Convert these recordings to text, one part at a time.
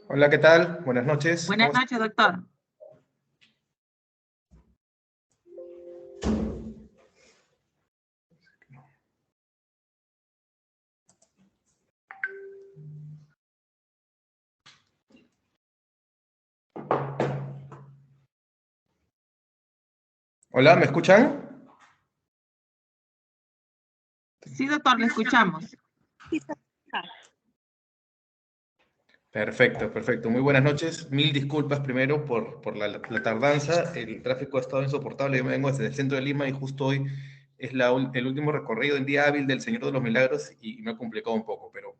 Hola, ¿qué tal? Buenas noches. Buenas noches, doctor. Hola, ¿me escuchan? Sí, doctor, le escuchamos. Perfecto, perfecto. Muy buenas noches. Mil disculpas primero por la tardanza. El tráfico ha estado insoportable. Yo me vengo desde el centro de Lima y justo hoy es el último recorrido del día hábil del Señor de los Milagros y me ha complicado un poco, pero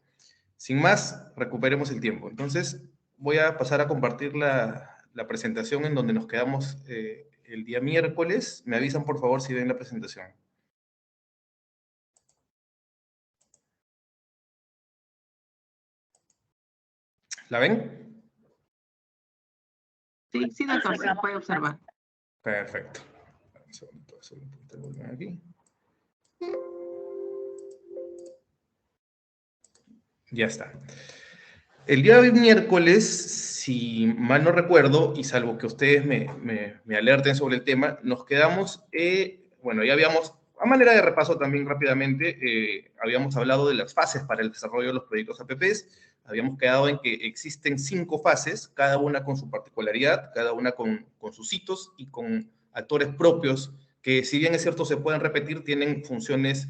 sin más, recuperemos el tiempo. Entonces, voy a pasar a compartir la presentación en donde nos quedamos el día miércoles. Me avisan, por favor, si ven la presentación. ¿La ven? Sí, sí, doctor, se puede observar. Perfecto. Un segundito, solo un poquito de volumen aquí. Ya está. El día de hoy, miércoles, si mal no recuerdo, y salvo que ustedes me alerten sobre el tema, nos quedamos, bueno, ya habíamos, a manera de repaso también rápidamente, habíamos hablado de las fases para el desarrollo de los proyectos APPs, habíamos quedado en que existen 5 fases, cada una con su particularidad, cada una con sus hitos y con actores propios, que si bien es cierto se pueden repetir, tienen funciones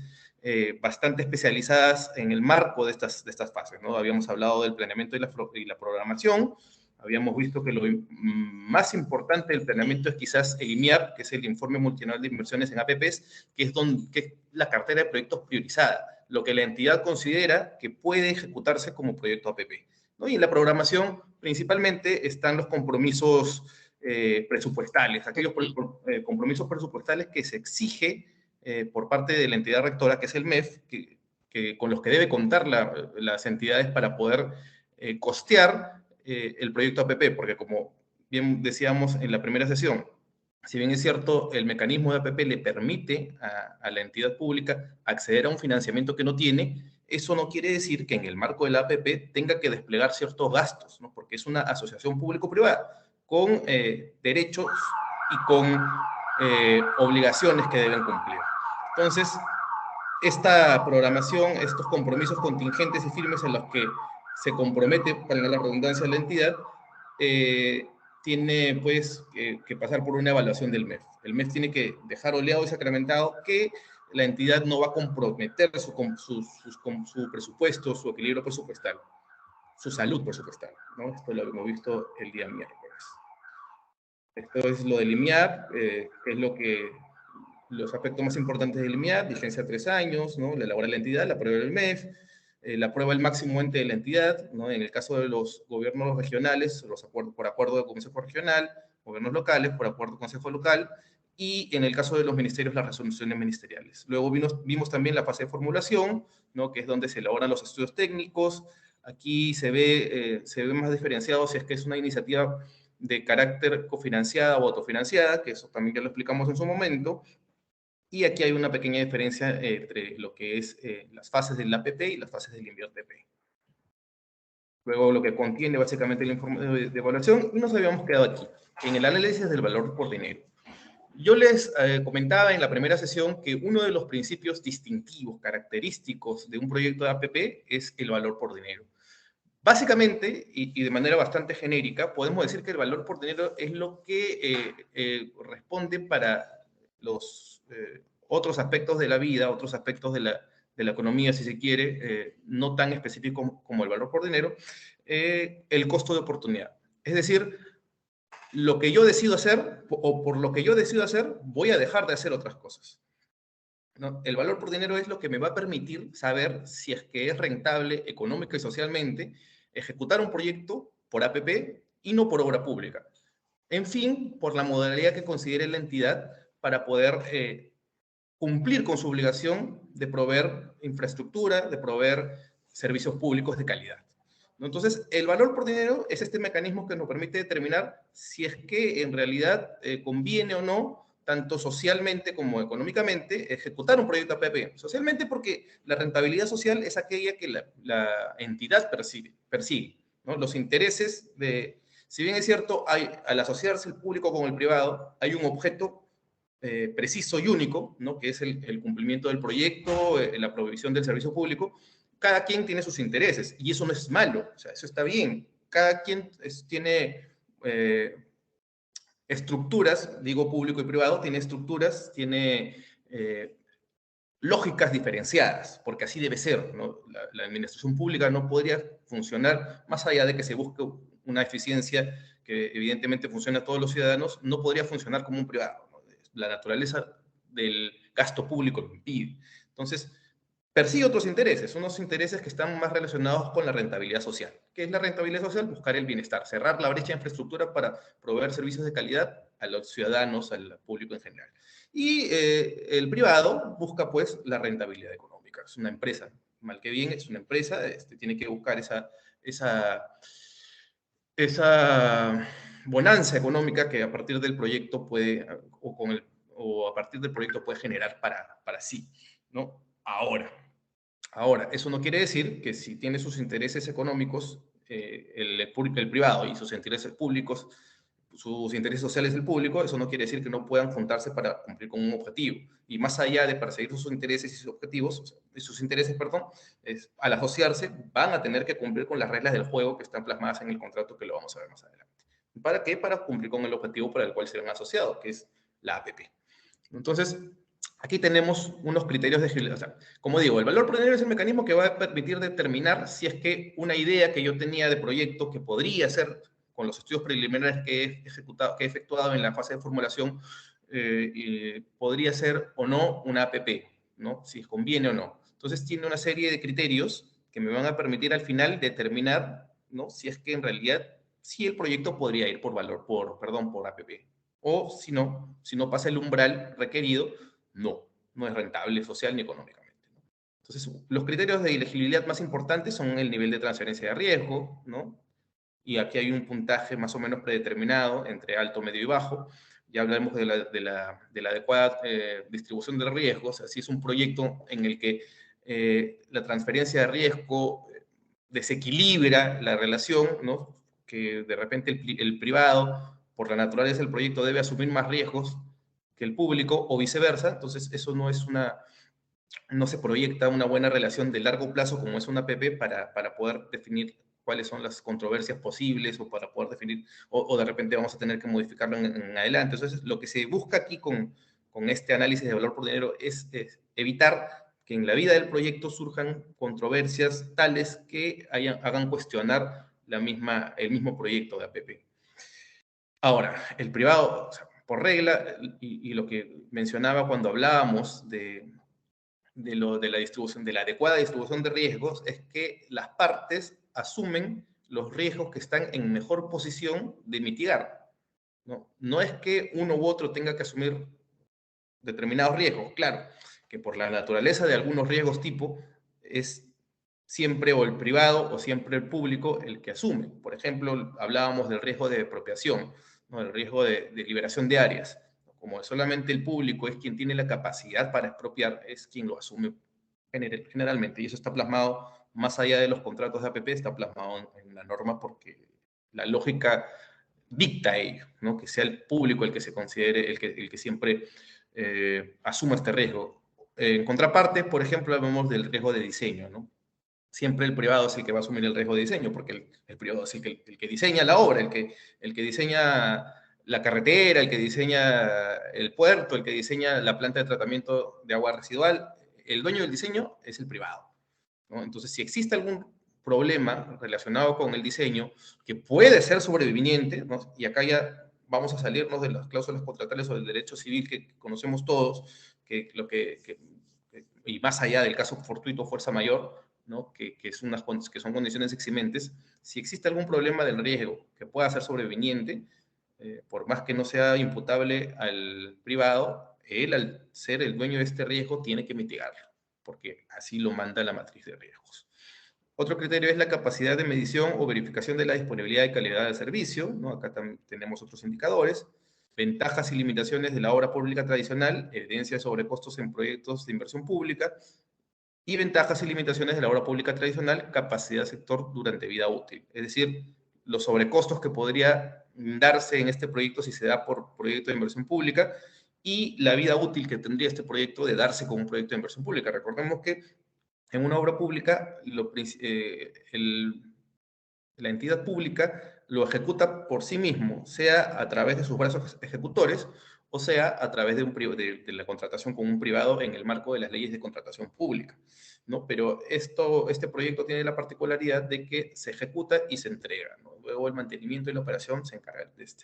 bastante especializadas en el marco de estas fases, ¿no? Habíamos hablado del planeamiento y la programación, habíamos visto que lo más importante del planeamiento es quizás el IMIAP, que es el Informe Multianual de Inversiones en APPs, que es la cartera de proyectos priorizada, lo que la entidad considera que puede ejecutarse como proyecto APP, ¿no? Y en la programación principalmente están los compromisos presupuestales, aquellos compromisos presupuestales que se exige por parte de la entidad rectora, que es el MEF, con los que debe contar las entidades para poder costear el proyecto APP, porque como bien decíamos en la primera sesión, si bien es cierto, el mecanismo de APP le permite a la entidad pública acceder a un financiamiento que no tiene, eso no quiere decir que en el marco de la APP tenga que desplegar ciertos gastos, ¿no? Porque es una asociación público-privada con derechos y con obligaciones que deben cumplir. Entonces, esta programación, estos compromisos contingentes y firmes en los que se compromete, para la redundancia, la entidad, tiene pues que pasar por una evaluación del MEF. El MEF tiene que dejar oleado y sacramentado que la entidad no va a comprometer su presupuesto, su equilibrio presupuestal, su salud presupuestal, ¿no? Esto lo hemos visto el día miércoles. Esto es lo del IMIAP, que es los aspectos más importantes del IMIAP: vigencia 3 años, ¿no? La elabora la entidad, la prueba el MEF, la prueba el máximo ente de la entidad, ¿no? En el caso de los gobiernos regionales, por acuerdo del Consejo Regional, gobiernos locales, por acuerdo del Consejo Local, y en el caso de los ministerios, las resoluciones ministeriales. Luego vimos también la fase de formulación, ¿no? Que es donde se elaboran los estudios técnicos. Aquí se ve más diferenciado si es que es una iniciativa de carácter cofinanciada o autofinanciada, que eso también ya lo explicamos en su momento. Y aquí hay una pequeña diferencia entre lo que es las fases del APP y las fases del INVIARTP. Luego lo que contiene básicamente el informe de evaluación, y nos habíamos quedado aquí, en el análisis del valor por dinero. Yo les comentaba en la primera sesión que uno de los principios distintivos, característicos de un proyecto de APP es el valor por dinero. Básicamente, y de manera bastante genérica, podemos decir que el valor por dinero es lo que responde para los otros aspectos de la vida, otros aspectos de la economía, si se quiere, no tan específico como el valor por dinero, el costo de oportunidad. Es decir, lo que yo decido hacer, o por lo que yo decido hacer, voy a dejar de hacer otras cosas, ¿no? El valor por dinero es lo que me va a permitir saber si es que es rentable económica y socialmente ejecutar un proyecto por APP y no por obra pública. En fin, por la modalidad que considere la entidad para poder cumplir con su obligación de proveer infraestructura, de proveer servicios públicos de calidad, ¿no? Entonces, el valor por dinero es este mecanismo que nos permite determinar si es que en realidad conviene o no, tanto socialmente como económicamente, ejecutar un proyecto APP. Socialmente porque la rentabilidad social es aquella que la entidad persigue, ¿no? Los intereses de, si bien es cierto, al asociarse el público con el privado, hay un objeto preciso y único, ¿no? Que es el cumplimiento del proyecto, la provisión del servicio público. Cada quien tiene sus intereses y eso no es malo, o sea, eso está bien. Cada quien tiene estructuras, digo público y privado, tiene estructuras, tiene lógicas diferenciadas, porque así debe ser, ¿no? La administración pública no podría funcionar, más allá de que se busque una eficiencia que evidentemente funciona a todos los ciudadanos, no podría funcionar como un privado, ¿no? La naturaleza del gasto público lo impide. Entonces, persigue otros intereses, unos intereses que están más relacionados con la rentabilidad social. ¿Qué es la rentabilidad social? Buscar el bienestar, cerrar la brecha de infraestructura para proveer servicios de calidad a los ciudadanos, al público en general. Y el privado busca, pues, la rentabilidad económica. Es una empresa, mal que bien, es una empresa, tiene que buscar esa bonanza económica que a partir del proyecto puede, o a partir del proyecto puede generar para sí, ¿no? Ahora, eso no quiere decir que si tiene sus intereses económicos, el privado y sus intereses públicos, sus intereses sociales del público, eso no quiere decir que no puedan juntarse para cumplir con un objetivo. Y más allá de perseguir sus intereses y sus objetivos, sus intereses, perdón, al asociarse van a tener que cumplir con las reglas del juego que están plasmadas en el contrato que lo vamos a ver más adelante. ¿Para qué? Para cumplir con el objetivo para el cual se han asociado, que es la APP. Entonces, aquí tenemos unos criterios de elegibilidad. O sea, como digo, el valor promedio es el mecanismo que va a permitir determinar si es que una idea que yo tenía de proyecto que podría ser, con los estudios preliminares que he efectuado en la fase de formulación, podría ser o no una APP, ¿no? Si conviene o no. Entonces, tiene una serie de criterios que me van a permitir al final determinar, ¿no? Si es que en realidad, si el proyecto podría ir por APP. O si no pasa el umbral requerido, no es rentable social ni económicamente. Entonces, los criterios de elegibilidad más importantes son el nivel de transferencia de riesgo, ¿no? Y aquí hay un puntaje más o menos predeterminado entre alto, medio y bajo. Ya hablaremos de la adecuada distribución de riesgos. Así es un proyecto en el que la transferencia de riesgo desequilibra la relación, ¿no? Que de repente el privado, por la naturaleza del proyecto, debe asumir más riesgos que el público o viceversa. Entonces, eso no se proyecta una buena relación de largo plazo como es una APP para poder definir cuáles son las controversias posibles o para poder definir, o de repente vamos a tener que modificarlo en adelante. Entonces, lo que se busca aquí con este análisis de valor por dinero es evitar que en la vida del proyecto surjan controversias tales que hagan cuestionar el mismo proyecto de APP. Ahora, el privado, o sea, por regla, y lo que mencionaba cuando hablábamos de la distribución, de la adecuada distribución de riesgos, es que las partes asumen los riesgos que están en mejor posición de mitigar, ¿no? No es que uno u otro tenga que asumir determinados riesgos, claro, que por la naturaleza de algunos riesgos tipo es siempre o el privado o siempre el público el que asume. Por ejemplo, hablábamos del riesgo de expropiación, ¿no? El riesgo de liberación de áreas. Como solamente el público es quien tiene la capacidad para expropiar, es quien lo asume generalmente. Y eso está plasmado, más allá de los contratos de APP, está plasmado en la norma porque la lógica dicta ello, ¿no? Que sea el público el que se considere, el que siempre asuma este riesgo. En contraparte, por ejemplo, hablamos del riesgo de diseño, ¿no? Siempre el privado es el que va a asumir el riesgo de diseño, porque el privado es el que diseña la obra, el que diseña la carretera, el que diseña el puerto, el que diseña la planta de tratamiento de agua residual. El dueño del diseño es el privado, ¿no? Entonces, si existe algún problema relacionado con el diseño que puede ser sobreviviente, ¿no? Y acá ya vamos a salirnos de las cláusulas contractuales o del derecho civil que conocemos todos, y más allá del caso fortuito o fuerza mayor, ¿no? que son condiciones eximentes, si existe algún problema del riesgo que pueda ser sobreviviente, por más que no sea imputable al privado, él, al ser el dueño de este riesgo, tiene que mitigarlo, porque así lo manda la matriz de riesgos. Otro criterio es la capacidad de medición o verificación de la disponibilidad y calidad del servicio, ¿no? Acá también tenemos otros indicadores. Ventajas y limitaciones de la obra pública tradicional, evidencia sobre costos en proyectos de inversión pública. Y ventajas y limitaciones de la obra pública tradicional, capacidad sector durante vida útil. Es decir, los sobrecostos que podría darse en este proyecto si se da por proyecto de inversión pública y la vida útil que tendría este proyecto de darse como un proyecto de inversión pública. Recordemos que en una obra pública, la entidad pública lo ejecuta por sí mismo, sea a través de sus brazos ejecutores o sea a través de la contratación con un privado en el marco de las leyes de contratación pública, ¿no? Pero este proyecto tiene la particularidad de que se ejecuta y se entrega, ¿no? Luego el mantenimiento y la operación se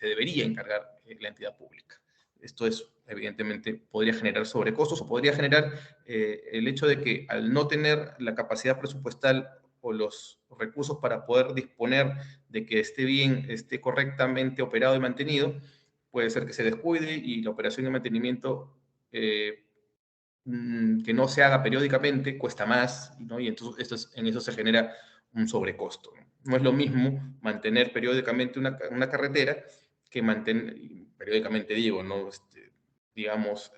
debería encargar la entidad pública. Esto es, evidentemente, podría generar sobrecostos o podría generar el hecho de que al no tener la capacidad presupuestal o los recursos para poder disponer de que esté bien, esté correctamente operado y mantenido, puede ser que se descuide y la operación de mantenimiento que no se haga periódicamente cuesta más, ¿no? Y entonces en eso se genera un sobrecosto, ¿no? No es lo mismo mantener periódicamente una carretera que mantener, periódicamente digo, ¿no? Digamos,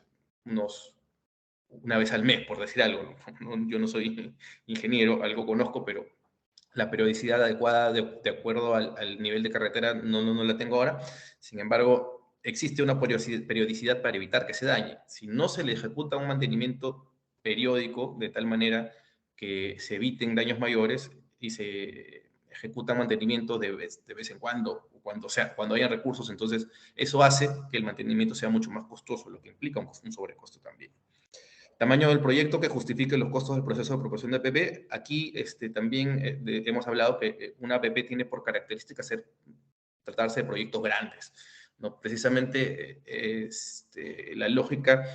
una vez al mes, por decir algo, ¿no? Yo no soy ingeniero, algo conozco, pero la periodicidad adecuada de acuerdo al nivel de carretera no la tengo ahora. Sin embargo, existe una periodicidad para evitar que se dañe. Si no se le ejecuta un mantenimiento periódico de tal manera que se eviten daños mayores y se ejecuta mantenimiento de vez en cuando, cuando hayan recursos, entonces eso hace que el mantenimiento sea mucho más costoso, lo que implica un sobrecosto también. Tamaño del proyecto que justifique los costos del proceso de aprobación de APP. Aquí también hemos hablado que una APP tiene por característica tratarse de proyectos grandes, ¿no? Precisamente la lógica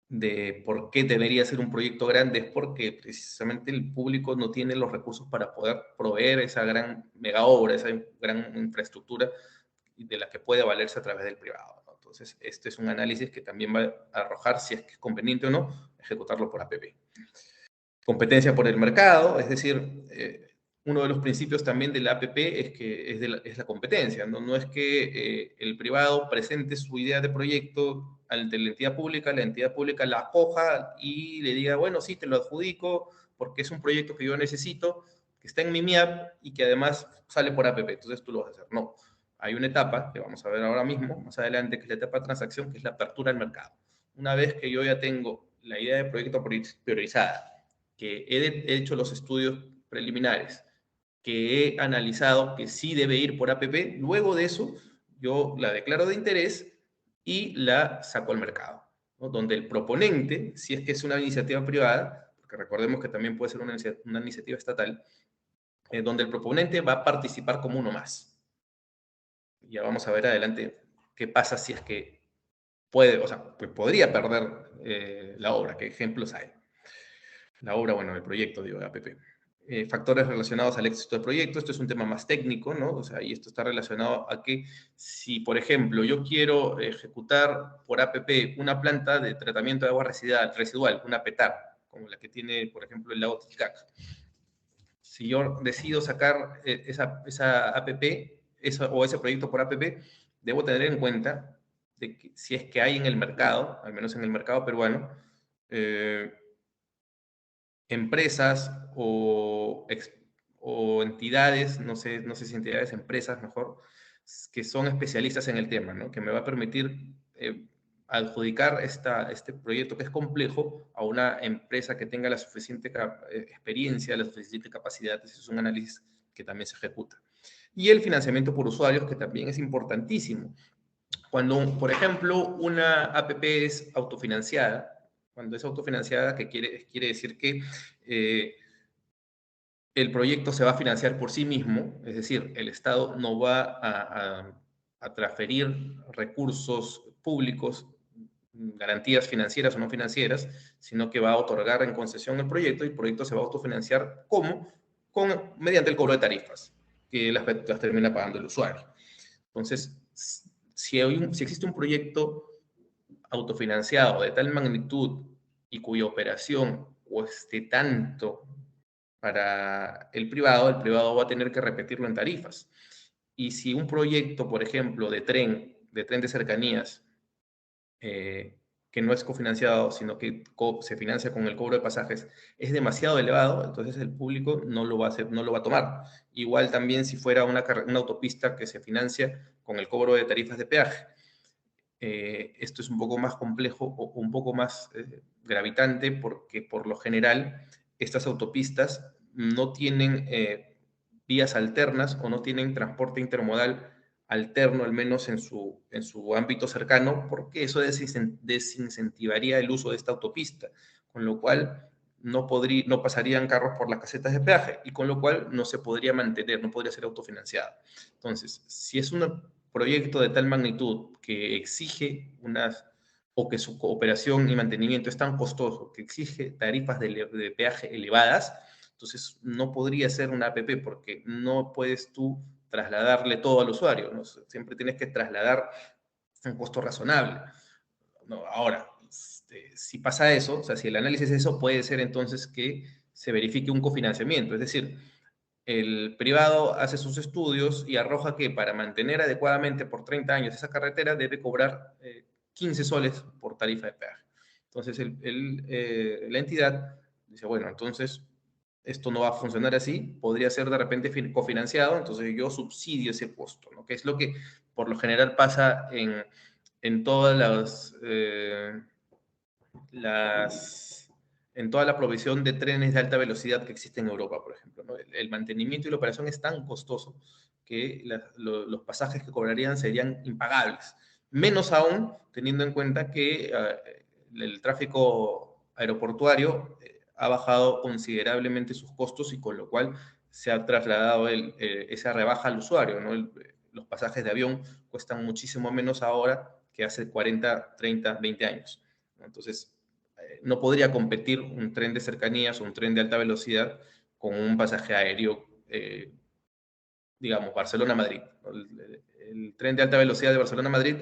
de por qué debería ser un proyecto grande es porque precisamente el público no tiene los recursos para poder proveer esa gran mega obra, esa gran infraestructura de la que puede valerse a través del privado, ¿no? Entonces, este es un análisis que también va a arrojar si es que es conveniente o no ejecutarlo por APP. Competencia por el mercado, es decir, uno de los principios también de la APP es que es la competencia, ¿no? No es que el privado presente su idea de proyecto ante la entidad pública la acoja y le diga, bueno, sí, te lo adjudico porque es un proyecto que yo necesito, que está en mi MIAP y que además sale por APP, entonces tú lo vas a hacer. No, hay una etapa que vamos a ver ahora mismo, más adelante, que es la etapa de transacción, que es la apertura al mercado. Una vez que yo ya tengo la idea de proyecto priorizada, que he hecho los estudios preliminares, que he analizado que sí debe ir por APP, luego de eso yo la declaro de interés y la saco al mercado, ¿no? Donde el proponente, si es que es una iniciativa privada, porque recordemos que también puede ser una iniciativa estatal, donde el proponente va a participar como uno más. Ya vamos a ver adelante qué pasa si es que puede, o sea, pues podría perder la obra, qué ejemplos hay. La obra, bueno, el proyecto, digo, de APP. Factores relacionados al éxito del proyecto, esto es un tema más técnico, ¿no? O sea, y esto está relacionado a que si, por ejemplo, yo quiero ejecutar por APP una planta de tratamiento de agua residual, una PETAR, como la que tiene, por ejemplo, el lago Titicaca. Si yo decido sacar esa APP o ese proyecto por APP, debo tener en cuenta de que si es que hay en el mercado, al menos en el mercado peruano, empresas o entidades, no sé si entidades, empresas mejor, que son especialistas en el tema, ¿no? Que me va a permitir adjudicar este proyecto que es complejo a una empresa que tenga la suficiente experiencia, la suficiente capacidad. Ese es un análisis que también se ejecuta. Y el financiamiento por usuarios, que también es importantísimo. Cuando, por ejemplo, una APP es autofinanciada, cuando es autofinanciada, que quiere decir que el proyecto se va a financiar por sí mismo, es decir, el Estado no va a transferir recursos públicos, garantías financieras o no financieras, sino que va a otorgar en concesión el proyecto y el proyecto se va a autofinanciar ¿cómo? Mediante el cobro de tarifas, que las termina pagando el usuario. Entonces, si existe un proyecto autofinanciado de tal magnitud y cuya operación cueste tanto para el privado va a tener que repetirlo en tarifas. Y si un proyecto, por ejemplo, de tren de cercanías, que que no es cofinanciado, sino que se financia con el cobro de pasajes, es demasiado elevado, entonces el público no lo va a hacer, no lo va a tomar. Igual también si fuera una autopista que se financia con el cobro de tarifas de peaje. Esto es un poco más complejo o un poco más gravitante porque por lo general estas autopistas no tienen vías alternas o no tienen transporte intermodal alterno, al menos en su ámbito cercano, porque eso desincentivaría el uso de esta autopista, con lo cual no pasarían carros por las casetas de peaje y con lo cual no se podría mantener, no podría ser autofinanciado. Entonces, si es un proyecto de tal magnitud que exige o que su operación y mantenimiento es tan costoso, que exige tarifas de peaje elevadas, entonces no podría ser una APP porque no puedes tú trasladarle todo al usuario, ¿no? Siempre tienes que trasladar un costo razonable. No, ahora, si pasa eso, o sea, si el análisis es eso, puede ser entonces que se verifique un cofinanciamiento, es decir, el privado hace sus estudios y arroja que para mantener adecuadamente por 30 años esa carretera debe cobrar 15 soles por tarifa de peaje. Entonces, la entidad dice, bueno, entonces esto no va a funcionar así, podría ser de repente cofinanciado, entonces yo subsidio ese costo, ¿no? Que es lo que por lo general pasa en todas en toda la provisión de trenes de alta velocidad que existe en Europa, por ejemplo, ¿no? El mantenimiento y la operación es tan costoso que los pasajes que cobrarían serían impagables. Menos aún teniendo en cuenta que el tráfico aeroportuario ha bajado considerablemente sus costos y con lo cual se ha trasladado esa rebaja al usuario, ¿no? Los pasajes de avión cuestan muchísimo menos ahora que hace 40, 30, 20 años. Entonces, no podría competir un tren de cercanías o un tren de alta velocidad con un pasaje aéreo, digamos, Barcelona-Madrid. El tren de alta velocidad de Barcelona-Madrid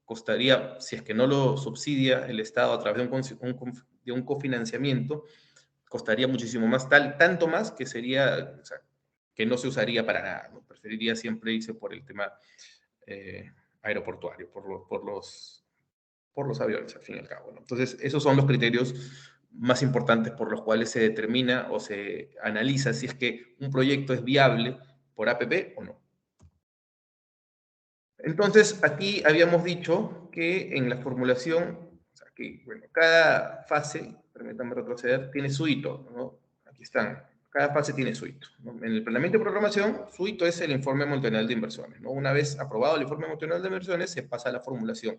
costaría, si es que no lo subsidia el Estado a través de un cofinanciamiento, costaría muchísimo más, tanto más que sería, o sea, que no se usaría para nada, ¿no? Preferiría siempre irse por el tema aeroportuario, por los aviones, al fin y al cabo, ¿no? Entonces, esos son los criterios más importantes por los cuales se determina o se analiza si es que un proyecto es viable por APP o no. Entonces, aquí habíamos dicho que en la formulación, o sea, que, bueno, cada fase, permítanme retroceder, tiene su hito, ¿no? Aquí están. Cada fase tiene su hito, ¿no? En el planeamiento de programación, su hito es el informe multianual de inversiones, ¿no? Una vez aprobado el informe multianual de inversiones, se pasa a la formulación.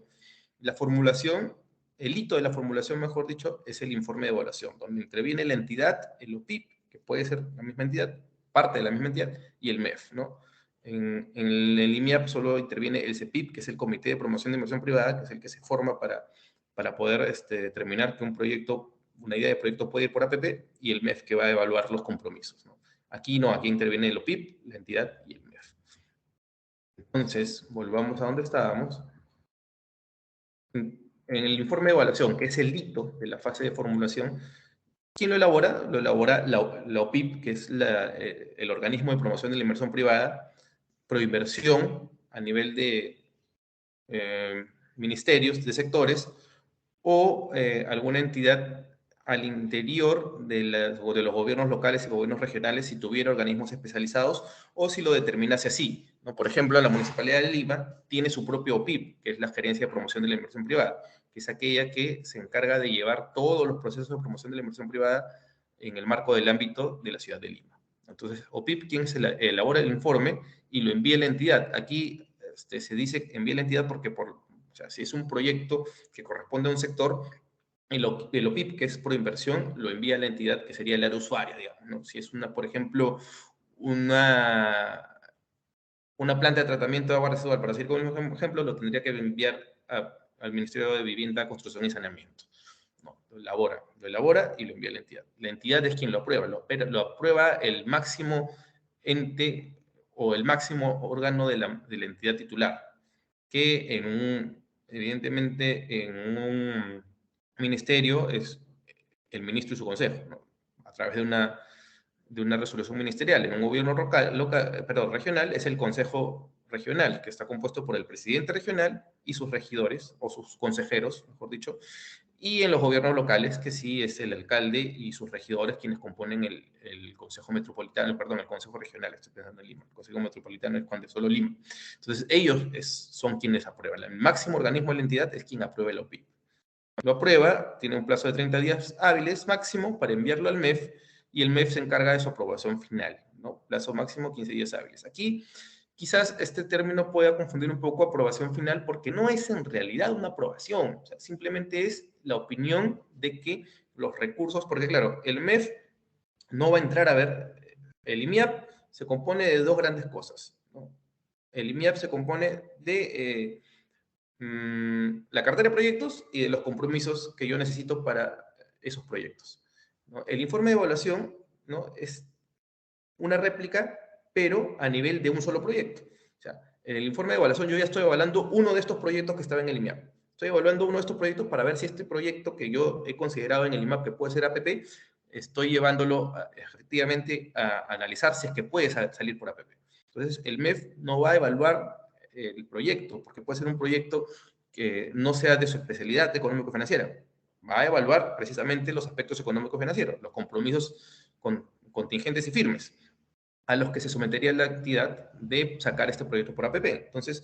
La formulación, el hito de la formulación, mejor dicho, es el informe de evaluación, donde interviene la entidad, el OPIP, que puede ser la misma entidad, parte de la misma entidad, y el MEF, ¿no? En el IMIAP solo interviene el CEPIP, que es el Comité de Promoción de Inversión Privada, que es el que se forma para poder determinar que un proyecto, una idea de proyecto puede ir por APP, y el MEF que va a evaluar los compromisos, ¿no? Aquí no, aquí interviene el OPIP, la entidad y el MEF. Entonces, volvamos a donde estábamos. En el informe de evaluación, que es el hito de la fase de formulación, ¿quién lo elabora? Lo elabora la OPIP, que es el organismo de promoción de la inversión privada, proinversión a nivel de ministerios, de sectores, o alguna entidad al interior de los gobiernos locales y gobiernos regionales si tuviera organismos especializados o si lo determinase así, ¿no? Por ejemplo, la Municipalidad de Lima tiene su propio OPIP, que es la Gerencia de Promoción de la Inversión Privada, que es aquella que se encarga de llevar todos los procesos de promoción de la inversión privada en el marco del ámbito de la ciudad de Lima. Entonces, OPIP, quien elabora el informe y lo envía a la entidad. Aquí se dice envía a la entidad porque o sea, si es un proyecto que corresponde a un sector, el OPIP, que es por inversión, lo envía a la entidad que sería el área usuaria, digamos, ¿no? Si es por ejemplo, una planta de tratamiento de agua residual, para seguir con el mismo ejemplo, lo tendría que enviar al Ministerio de Vivienda, Construcción y Saneamiento. No, lo elabora y lo envía a la entidad. La entidad es quien lo aprueba, lo aprueba el máximo ente o el máximo órgano de la entidad titular, que evidentemente en un ministerio es el ministro y su consejo, ¿no? A través de una resolución ministerial. En un gobierno regional es el consejo regional, que está compuesto por el presidente regional y sus regidores, o sus consejeros, mejor dicho, y en los gobiernos locales, que sí es el alcalde y sus regidores quienes componen el Consejo Metropolitano, perdón, el Consejo Regional, estoy pensando en Lima. El Consejo Metropolitano es cuando es solo Lima. Entonces, ellos son quienes aprueban. El máximo organismo de la entidad es quien aprueba el OPIP. Lo aprueba, tiene un plazo de 30 días hábiles máximo para enviarlo al MEF, y el MEF se encarga de su aprobación final, ¿no? Plazo máximo 15 días hábiles. Aquí quizás este término pueda confundir un poco aprobación final, porque no es en realidad una aprobación, o sea, simplemente es la opinión de que los recursos, porque claro, el MEF no va a entrar a ver, el IMIAP se compone de dos grandes cosas, ¿no? El IMIAP se compone de la cartera de proyectos y de los compromisos que yo necesito para esos proyectos, ¿no? El informe de evaluación, ¿no?, es una réplica, pero a nivel de un solo proyecto. O sea, en el informe de evaluación yo ya estoy evaluando uno de estos proyectos que estaba en el IMAP. Estoy evaluando uno de estos proyectos para ver si este proyecto que yo he considerado en el IMAP, que puede ser APP, estoy llevándolo efectivamente a analizar si es que puede salir por APP. Entonces, el MEF no va a evaluar el proyecto, porque puede ser un proyecto que no sea de su especialidad económico-financiera. Va a evaluar precisamente los aspectos económico-financieros, los compromisos contingentes y firmes, a los que se sometería la entidad de sacar este proyecto por APP. Entonces,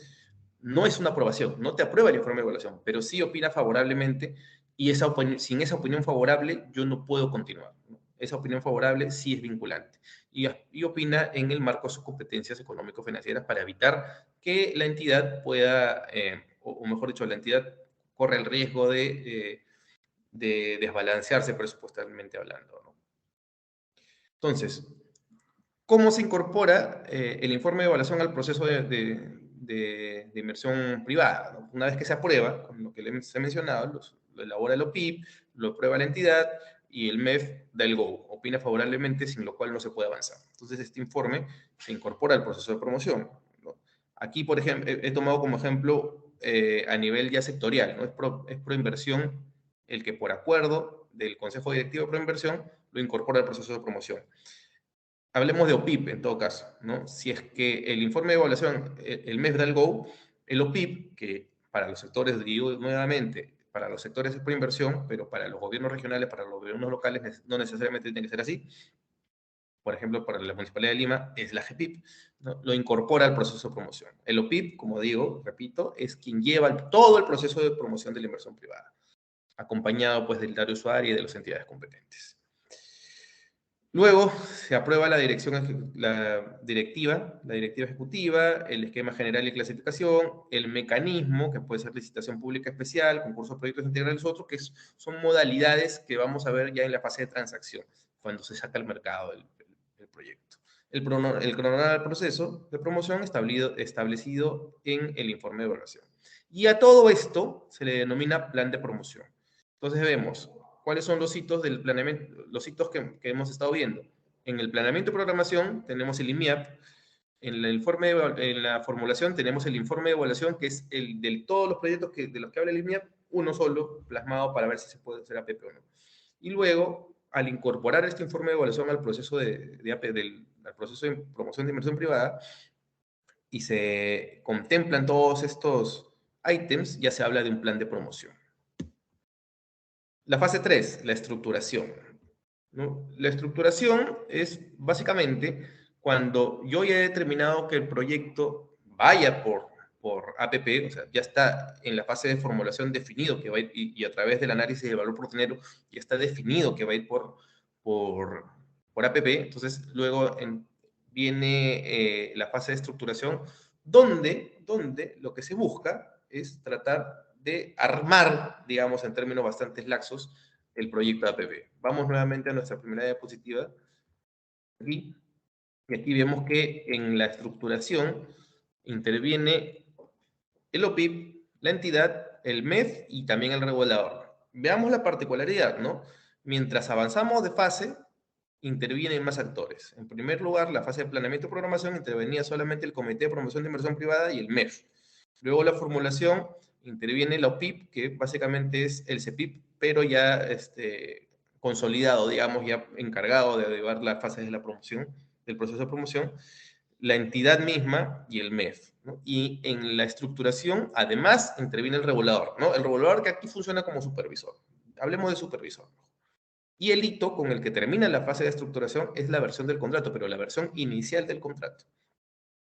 no es una aprobación, no te aprueba el informe de evaluación, pero sí opina favorablemente, y sin esa opinión favorable yo no puedo continuar, ¿no? Esa opinión favorable sí es vinculante y opina en el marco de sus competencias económico-financieras para evitar que la entidad pueda, o mejor dicho, la entidad corre el riesgo de desbalancearse presupuestalmente hablando, ¿no? Entonces, ¿cómo se incorpora el informe de evaluación al proceso de inversión privada, ¿no? Una vez que se aprueba, con lo que les he mencionado, lo elabora el OPIP, lo aprueba la entidad y el MEF da el go, opina favorablemente, sin lo cual no se puede avanzar. Entonces, este informe se incorpora al proceso de promoción, ¿no? Aquí, por ejemplo, he tomado como ejemplo a nivel ya sectorial, ¿no? Es Proinversión el que por acuerdo del Consejo Directivo de Proinversión lo incorpora al proceso de promoción. Hablemos de OPIP en todo caso, ¿no? Si es que el informe de evaluación, el MEF da el go, el OPIP, que para los sectores, digo nuevamente, para los sectores de preinversión, pero para los gobiernos regionales, para los gobiernos locales, no necesariamente tiene que ser así. Por ejemplo, para la Municipalidad de Lima es la GPIP, ¿no? Lo incorpora al proceso de promoción. El OPIP, como digo, repito, es quien lleva todo el proceso de promoción de la inversión privada, acompañado pues del área usuaria y de las entidades competentes. Luego se aprueba la directiva ejecutiva, el esquema general de clasificación, el mecanismo, que puede ser licitación pública especial, concurso de proyectos integrales, otros, que son modalidades que vamos a ver ya en la fase de transacción, cuando se saca al mercado el proyecto. El cronograma del proceso de promoción establecido en el informe de evaluación. Y a todo esto se le denomina plan de promoción. Entonces vemos cuáles son los hitos del planeamiento, los hitos que hemos estado viendo. En el planeamiento y programación tenemos el IMIAP, en la formulación tenemos el informe de evaluación, que es el de todos los proyectos de los que habla el IMIAP, uno solo plasmado para ver si se puede hacer APP o no. Y luego, al incorporar este informe de evaluación al proceso al proceso de promoción de inversión privada, y se contemplan todos estos ítems, ya se habla de un plan de promoción. La fase 3, la estructuración, ¿no? La estructuración es básicamente cuando yo ya he determinado que el proyecto vaya por APP, o sea, ya está en la fase de formulación definido que va a ir, y a través del análisis de valor por dinero ya está definido que va a ir por APP. Entonces, luego viene la fase de estructuración, donde lo que se busca es tratar de armar, digamos, en términos bastante laxos, el proyecto de APP. Vamos nuevamente a nuestra primera diapositiva. Aquí, y aquí vemos que en la estructuración interviene el OPIP, la entidad, el MEF y también el regulador. Veamos la particularidad, ¿no? Mientras avanzamos de fase, intervienen más actores. En primer lugar, la fase de planeamiento y programación intervenía solamente el Comité de Promoción de Inversión Privada y el MEF. Luego la formulación interviene la OPIP, que básicamente es el CEPIP, pero ya consolidado, digamos, ya encargado de llevar las fases de la promoción, del proceso de promoción. la entidad misma y el MEF, ¿no? Y en la estructuración, además, interviene el regulador, ¿no? El regulador que aquí funciona como supervisor. Hablemos de supervisor. Y el hito con el que termina la fase de estructuración es la versión del contrato, pero la versión inicial del contrato.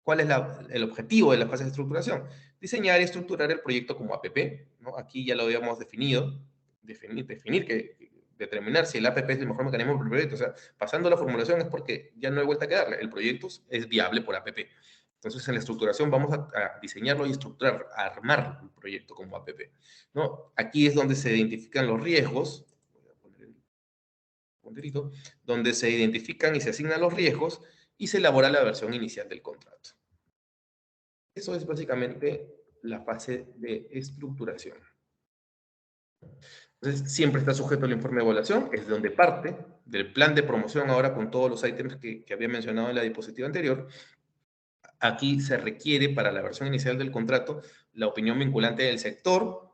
¿Cuál es el objetivo de la fase de estructuración? Diseñar y estructurar el proyecto como APP, ¿no? Aquí ya lo habíamos definido, determinar si el APP es el mejor mecanismo para el proyecto. O sea, pasando la formulación es porque ya no hay vuelta que darle. El proyecto es viable por APP. Entonces, en la estructuración vamos a diseñarlo y estructurar, a armar el proyecto como APP, ¿no? Aquí es donde se identifican los riesgos, voy a poner el punterito, donde se identifican y se asignan los riesgos y se elabora la versión inicial del contrato. Eso es básicamente la fase de estructuración. Entonces, siempre está sujeto al informe de evaluación, es donde parte del plan de promoción ahora con todos los ítems que había mencionado en la diapositiva anterior. Aquí se requiere para la versión inicial del contrato la opinión vinculante del sector,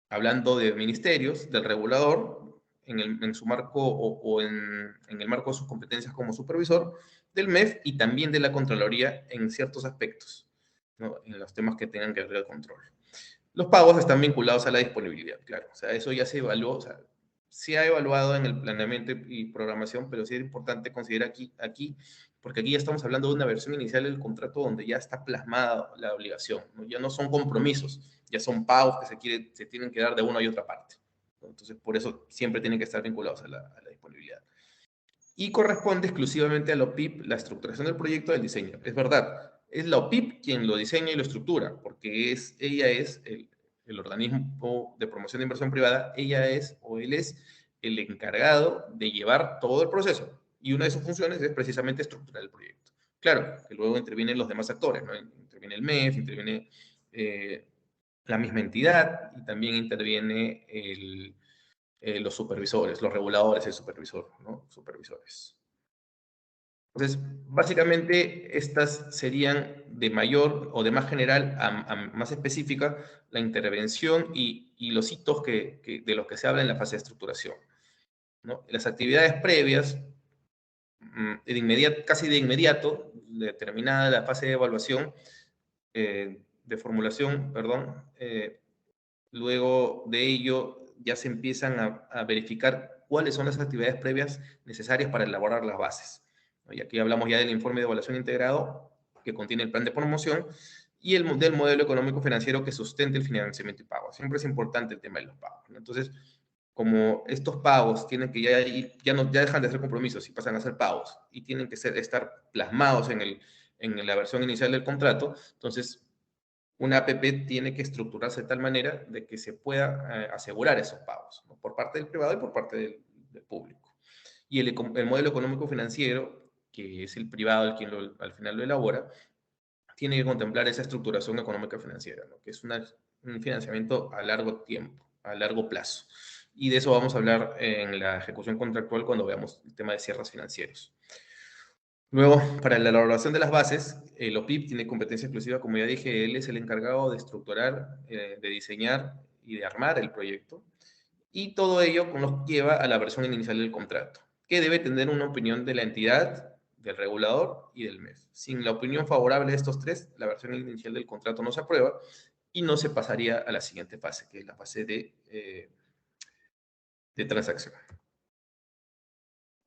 hablando de ministerios, del regulador, en su marco o en el marco de sus competencias como supervisor, del MEF y también de la Contraloría en ciertos aspectos, ¿no? En los temas que tengan que ver el control. Los pagos están vinculados a la disponibilidad, claro. O sea, eso ya se evaluó, o sea, se ha evaluado en el planeamiento y programación, pero sí es importante considerar aquí, porque aquí ya estamos hablando de una versión inicial del contrato donde ya está plasmada la obligación, ¿no? Ya no son compromisos, ya son pagos que se tienen que dar de una y otra parte, ¿no? Entonces, por eso siempre tienen que estar vinculados a la disponibilidad. Y corresponde exclusivamente a la OPIP la estructuración del proyecto del diseño. Es verdad, es la OPIP quien lo diseña y lo estructura, porque ella es el organismo de promoción de inversión privada, ella es o él es el encargado de llevar todo el proceso. Y una de sus funciones es precisamente estructurar el proyecto. Claro, que luego intervienen los demás actores, ¿no? Interviene el MEF, interviene la misma entidad y también interviene los supervisores, los reguladores, el supervisor, ¿no? Supervisores. Entonces, básicamente, estas serían de mayor o de más general a más específica la intervención y los hitos de los que se habla en la fase de estructuración, ¿no? Las actividades previas, casi de inmediato, determinada la fase de evaluación, de formulación, perdón, luego de ello ya se empiezan a verificar cuáles son las actividades previas necesarias para elaborar las bases. Y aquí hablamos ya del informe de evaluación integrado que contiene el plan de promoción y del modelo económico financiero que sustente el financiamiento y pago. Siempre es importante el tema de los pagos, ¿no? Entonces, como estos pagos tienen que ya dejan de ser compromisos y pasan a ser pagos y tienen que estar plasmados en la versión inicial del contrato, entonces una APP tiene que estructurarse de tal manera de que se pueda asegurar esos pagos, ¿no? Por parte del privado y por parte del público. Y el modelo económico financiero, que es el privado el quien al final lo elabora, tiene que contemplar esa estructuración económica financiera, ¿no? Que es un financiamiento a largo tiempo, a largo plazo. Y de eso vamos a hablar en la ejecución contractual cuando veamos el tema de cierres financieros. Luego, para la elaboración de las bases, el OPIP tiene competencia exclusiva, como ya dije, él es el encargado de estructurar, de diseñar y de armar el proyecto. Y todo ello nos lleva a la versión inicial del contrato, que debe tener una opinión de la entidad, del regulador y del MEF. Sin la opinión favorable de estos tres, la versión inicial del contrato no se aprueba y no se pasaría a la siguiente fase, que es la fase de transacción.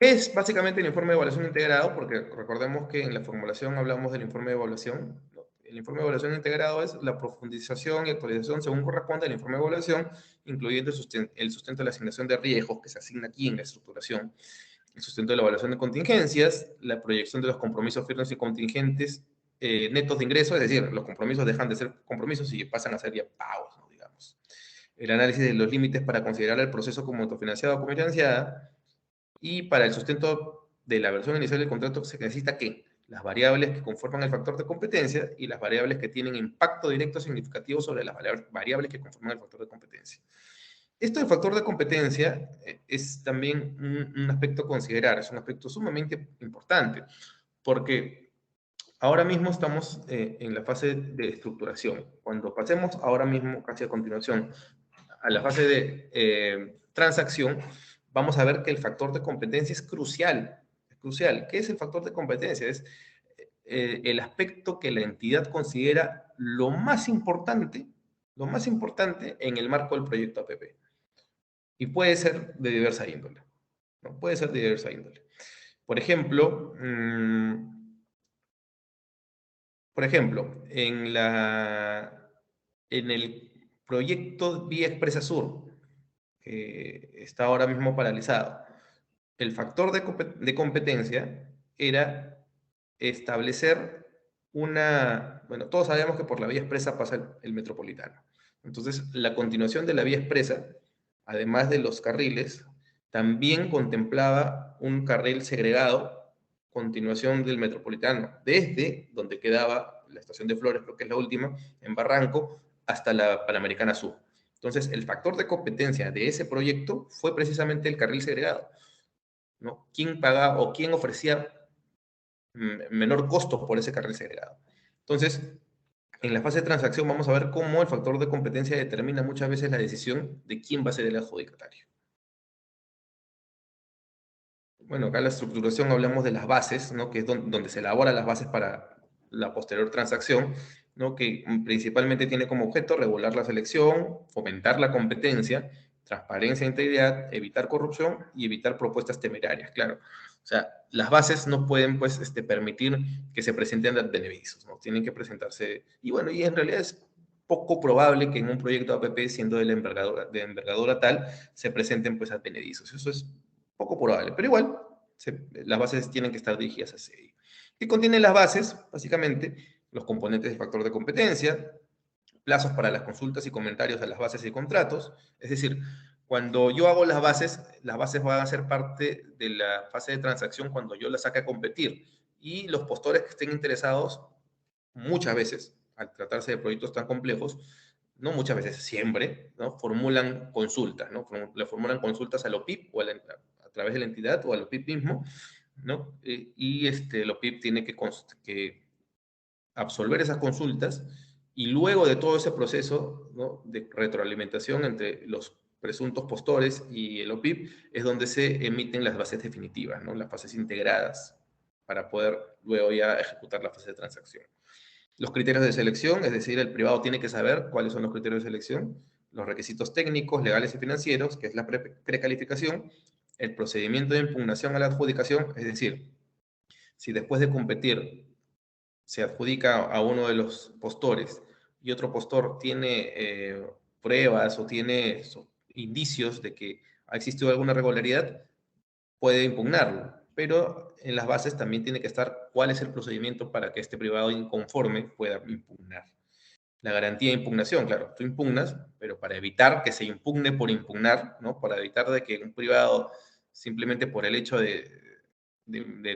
Es básicamente el informe de evaluación integrado, porque recordemos que en la formulación hablamos del informe de evaluación, ¿no? El informe de evaluación integrado es la profundización y actualización según corresponde al informe de evaluación, incluyendo el sustento de la asignación de riesgos que se asigna aquí en la estructuración, el sustento de la evaluación de contingencias, la proyección de los compromisos firmes y contingentes netos de ingresos, es decir, los compromisos dejan de ser compromisos y pasan a ser ya pagos, ¿no? Digamos. El análisis de los límites para considerar el proceso como autofinanciado o cofinanciada. Y para el sustento de la versión inicial del contrato se necesita que las variables que conforman el factor de competencia y las variables que tienen impacto directo significativo sobre las variables que conforman el factor de competencia. Esto del factor de competencia es también un aspecto a considerar, es un aspecto sumamente importante, porque ahora mismo estamos en la fase de estructuración. Cuando pasemos ahora mismo, casi a continuación, a la fase de transacción, vamos a ver que el factor de competencia es crucial. Es crucial. ¿Qué es el factor de competencia? Es el aspecto que la entidad considera lo más importante en el marco del proyecto APP. Y puede ser de diversa índole, ¿no? Puede ser de diversa índole. Por ejemplo, en el proyecto Vía Expresa Sur, que está ahora mismo paralizado, el factor de competencia era establecer bueno, todos sabemos que por la vía expresa pasa el metropolitano. Entonces, la continuación de la vía expresa, además de los carriles, también contemplaba un carril segregado, continuación del metropolitano, desde donde quedaba la estación de Flores, creo que es la última, en Barranco, hasta la Panamericana Sur. Entonces, el factor de competencia de ese proyecto fue precisamente el carril segregado, ¿no? ¿Quién pagaba o quién ofrecía menor costo por ese carril segregado? Entonces, en la fase de transacción vamos a ver cómo el factor de competencia determina muchas veces la decisión de quién va a ser el adjudicatario. Bueno, acá en la estructuración hablamos de las bases, ¿no? Que es donde se elaboran las bases para la posterior transacción, ¿no? Que principalmente tiene como objeto regular la selección, fomentar la competencia, transparencia e integridad, evitar corrupción y evitar propuestas temerarias, claro. O sea, las bases no pueden, pues, permitir que se presenten advenedizos, ¿no? Tienen que presentarse, y bueno, y en realidad es poco probable que en un proyecto APP, siendo de envergadura tal, se presenten, pues, advenedizos. Eso es poco probable, pero igual las bases tienen que estar dirigidas hacia ello. ¿Qué contienen las bases? Básicamente, los componentes del factor de competencia, plazos para las consultas y comentarios a las bases y contratos. Es decir, cuando yo hago las bases van a ser parte de la fase de transacción cuando yo las saque a competir. Y los postores que estén interesados, muchas veces, al tratarse de proyectos tan complejos, no muchas veces, siempre, ¿no? Formulan consultas, ¿no? Le formulan consultas al OPIP o a través de la entidad o al OPIP mismo, ¿no? Y el OPIP tiene que absolver esas consultas y luego de todo ese proceso, ¿no?, de retroalimentación entre los presuntos postores y el OPIP es donde se emiten las bases definitivas, ¿no?, las fases integradas para poder luego ya ejecutar la fase de transacción. Los criterios de selección, es decir, el privado tiene que saber cuáles son los criterios de selección, los requisitos técnicos, legales y financieros, que es la precalificación, el procedimiento de impugnación a la adjudicación, es decir, si después de competir se adjudica a uno de los postores y otro postor tiene pruebas o tiene indicios de que ha existido alguna irregularidad, puede impugnarlo, pero en las bases también tiene que estar cuál es el procedimiento para que este privado inconforme pueda impugnar. La garantía de impugnación, claro, tú impugnas, pero para evitar que se impugne por impugnar, ¿no? Para evitar de que un privado, simplemente por el hecho de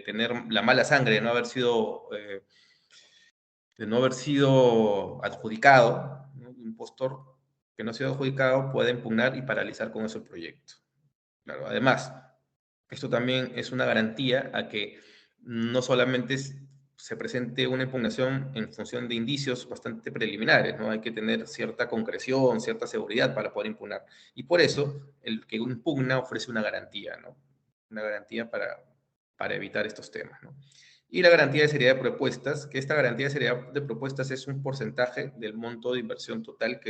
tener la mala sangre, de no haber sido adjudicado, ¿no?, un postor que no ha sido adjudicado puede impugnar y paralizar con eso el proyecto. Claro, además, esto también es una garantía a que no solamente se presente una impugnación en función de indicios bastante preliminares, ¿no? Hay que tener cierta concreción, cierta seguridad para poder impugnar. Y por eso, el que impugna ofrece una garantía, ¿no? Una garantía para evitar estos temas, ¿no? Y la garantía de seriedad de propuestas, que esta garantía de seriedad de propuestas es un porcentaje del monto de inversión total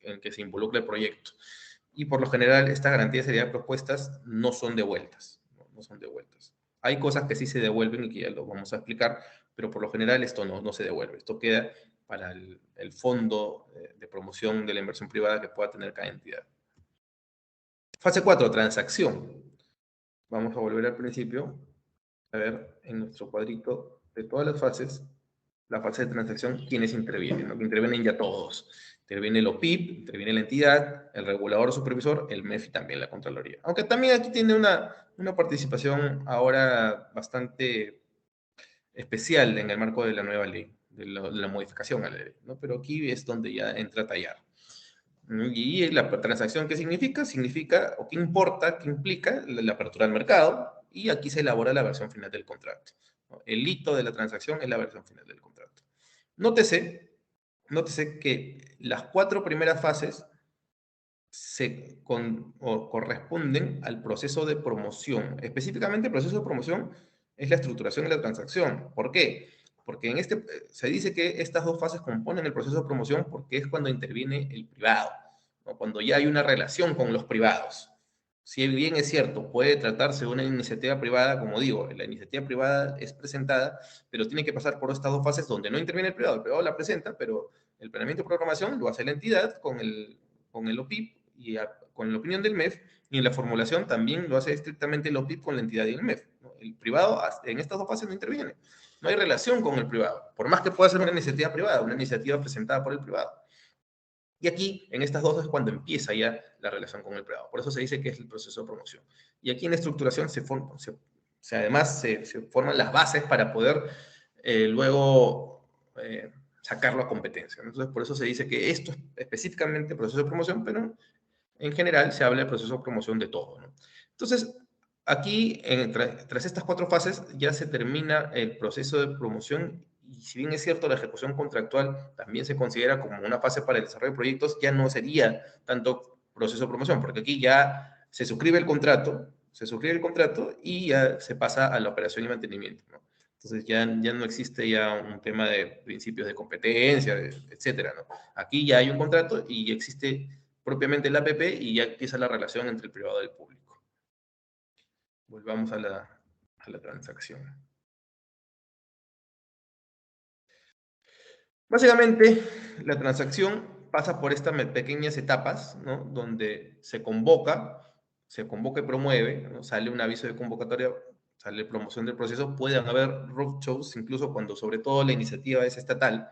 en que se involucra el proyecto. Y por lo general, esta garantía de seriedad de propuestas no son devueltas, no son devueltas. Hay cosas que sí se devuelven y que ya lo vamos a explicar, pero por lo general esto no se devuelve. Esto queda para el fondo de promoción de la inversión privada que pueda tener cada entidad. Fase 4, transacción. Vamos a volver al principio. A ver, en nuestro cuadrito de todas las fases, la fase de transacción, ¿quiénes intervienen? ¿No? Que intervienen ya todos. Interviene el OPIP, interviene la entidad, el regulador o supervisor, el MEF y también la Contraloría. Aunque también aquí tiene una participación ahora bastante especial en el marco de la nueva ley, de la modificación a la ley, ¿no? Pero aquí es donde ya entra a tallar. Y la transacción, ¿qué significa? Significa, o qué importa, qué implica la apertura al mercado, y aquí se elabora la versión final del contrato, ¿no? El hito de la transacción es la versión final del contrato. Nótese que las 4 primeras fases corresponden al proceso de promoción. Específicamente, el proceso de promoción es la estructuración de la transacción. ¿Por qué? Porque se dice que estas dos fases componen el proceso de promoción porque es cuando interviene el privado, ¿no? Cuando ya hay una relación con los privados. Si bien es cierto, puede tratarse de una iniciativa privada, como digo, la iniciativa privada es presentada, pero tiene que pasar por estas dos fases donde no interviene el privado la presenta, pero el planeamiento de programación lo hace la entidad con el OPIP y con la opinión del MEF, y en la formulación también lo hace estrictamente el OPIP con la entidad y el MEF, ¿no? El privado en estas dos fases no interviene, no hay relación con el privado, por más que pueda ser una iniciativa privada, una iniciativa presentada por el privado. Y aquí, en estas dos, es cuando empieza ya la relación con el privado. Por eso se dice que es el proceso de promoción. Y aquí en la estructuración además se forman las bases para poder luego sacarlo a competencia, ¿no? Entonces, por eso se dice que esto es específicamente proceso de promoción, pero en general se habla de proceso de promoción de todo, ¿no? Entonces, aquí, tras estas 4 fases, ya se termina el proceso de promoción y si bien es cierto, la ejecución contractual también se considera como una fase para el desarrollo de proyectos, ya no sería tanto proceso de promoción, porque aquí ya se suscribe el contrato y ya se pasa a la operación y mantenimiento, ¿no? Entonces ya no existe ya un tema de principios de competencia, etcétera, ¿no? Aquí ya hay un contrato y existe propiamente el APP y ya empieza la relación entre el privado y el público. Volvamos a la transacción. Básicamente, la transacción pasa por estas pequeñas etapas, ¿no? Donde se convoca y promueve, ¿no? Sale un aviso de convocatoria, sale promoción del proceso, pueden haber roadshows, incluso cuando sobre todo la iniciativa es estatal,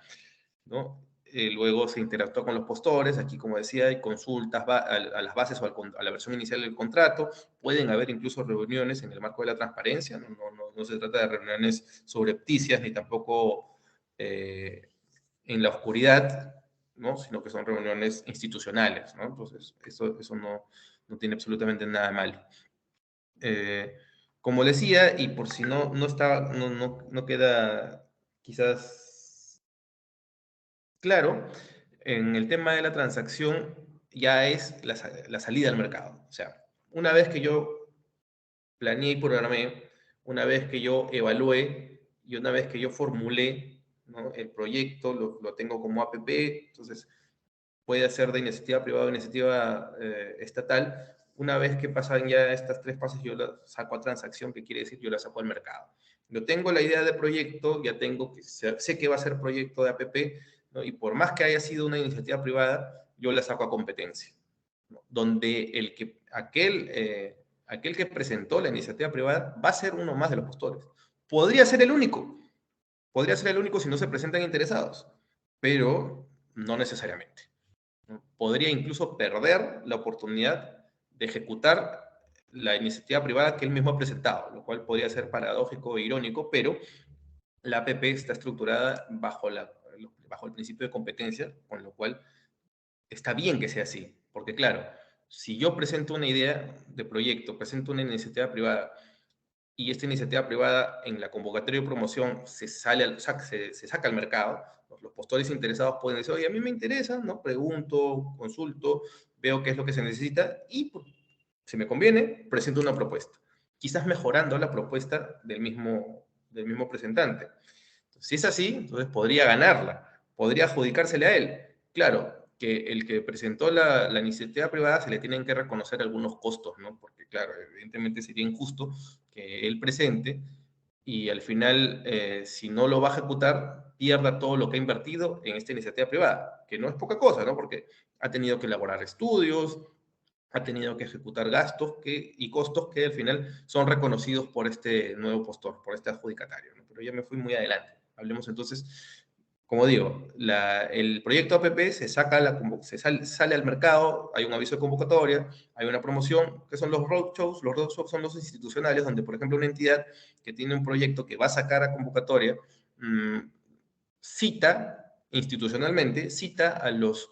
¿no? Luego se interactúa con los postores, aquí como decía, hay consultas a las bases o a la versión inicial del contrato, pueden haber incluso reuniones en el marco de la transparencia, no se trata de reuniones subrepticias ni tampoco en la oscuridad, ¿no? Sino que son reuniones institucionales, ¿no? Entonces, eso no tiene absolutamente nada de malo. Como decía, y por si no queda quizás claro, en el tema de la transacción ya es la salida al mercado. O sea, una vez que yo planeé y programé, una vez que yo evalué y una vez que yo formulé, ¿no? El proyecto, lo tengo como APP, entonces puede ser de iniciativa privada o iniciativa estatal. Una vez que pasan ya estas 3 fases, yo la saco a transacción, que quiere decir yo la saco al mercado. Yo tengo la idea de proyecto, ya sé que va a ser proyecto de APP, ¿no? Y por más que haya sido una iniciativa privada, yo la saco a competencia, ¿no? Donde aquel que presentó la iniciativa privada va a ser uno más de los postores. Podría ser el único si no se presentan interesados, pero no necesariamente. Podría incluso perder la oportunidad de ejecutar la iniciativa privada que él mismo ha presentado, lo cual podría ser paradójico e irónico, pero la APP está estructurada bajo el principio de competencia, con lo cual está bien que sea así, porque claro, si yo presento una idea de proyecto, presento una iniciativa privada, y esta iniciativa privada en la convocatoria de promoción se saca al mercado, los postores interesados pueden decir, oye, a mí me interesa, ¿no? Pregunto, consulto, veo qué es lo que se necesita y si me conviene, presento una propuesta, quizás mejorando la propuesta del mismo presentante. Entonces, si es así, entonces podría ganarla, podría adjudicársele a él. Claro, que el que presentó la iniciativa privada se le tienen que reconocer algunos costos, ¿no? Porque, claro, evidentemente sería injusto que él presente y al final, si no lo va a ejecutar, pierda todo lo que ha invertido en esta iniciativa privada, que no es poca cosa, ¿no? Porque ha tenido que elaborar estudios, ha tenido que ejecutar gastos y costos que al final son reconocidos por este nuevo postor, por este adjudicatario, ¿no? Pero ya me fui muy adelante. Hablemos entonces, como digo, el proyecto APP sale al mercado, hay un aviso de convocatoria, hay una promoción, que son los roadshows. Los roadshows son los institucionales, donde, por ejemplo, una entidad que tiene un proyecto que va a sacar a convocatoria, institucionalmente, cita a los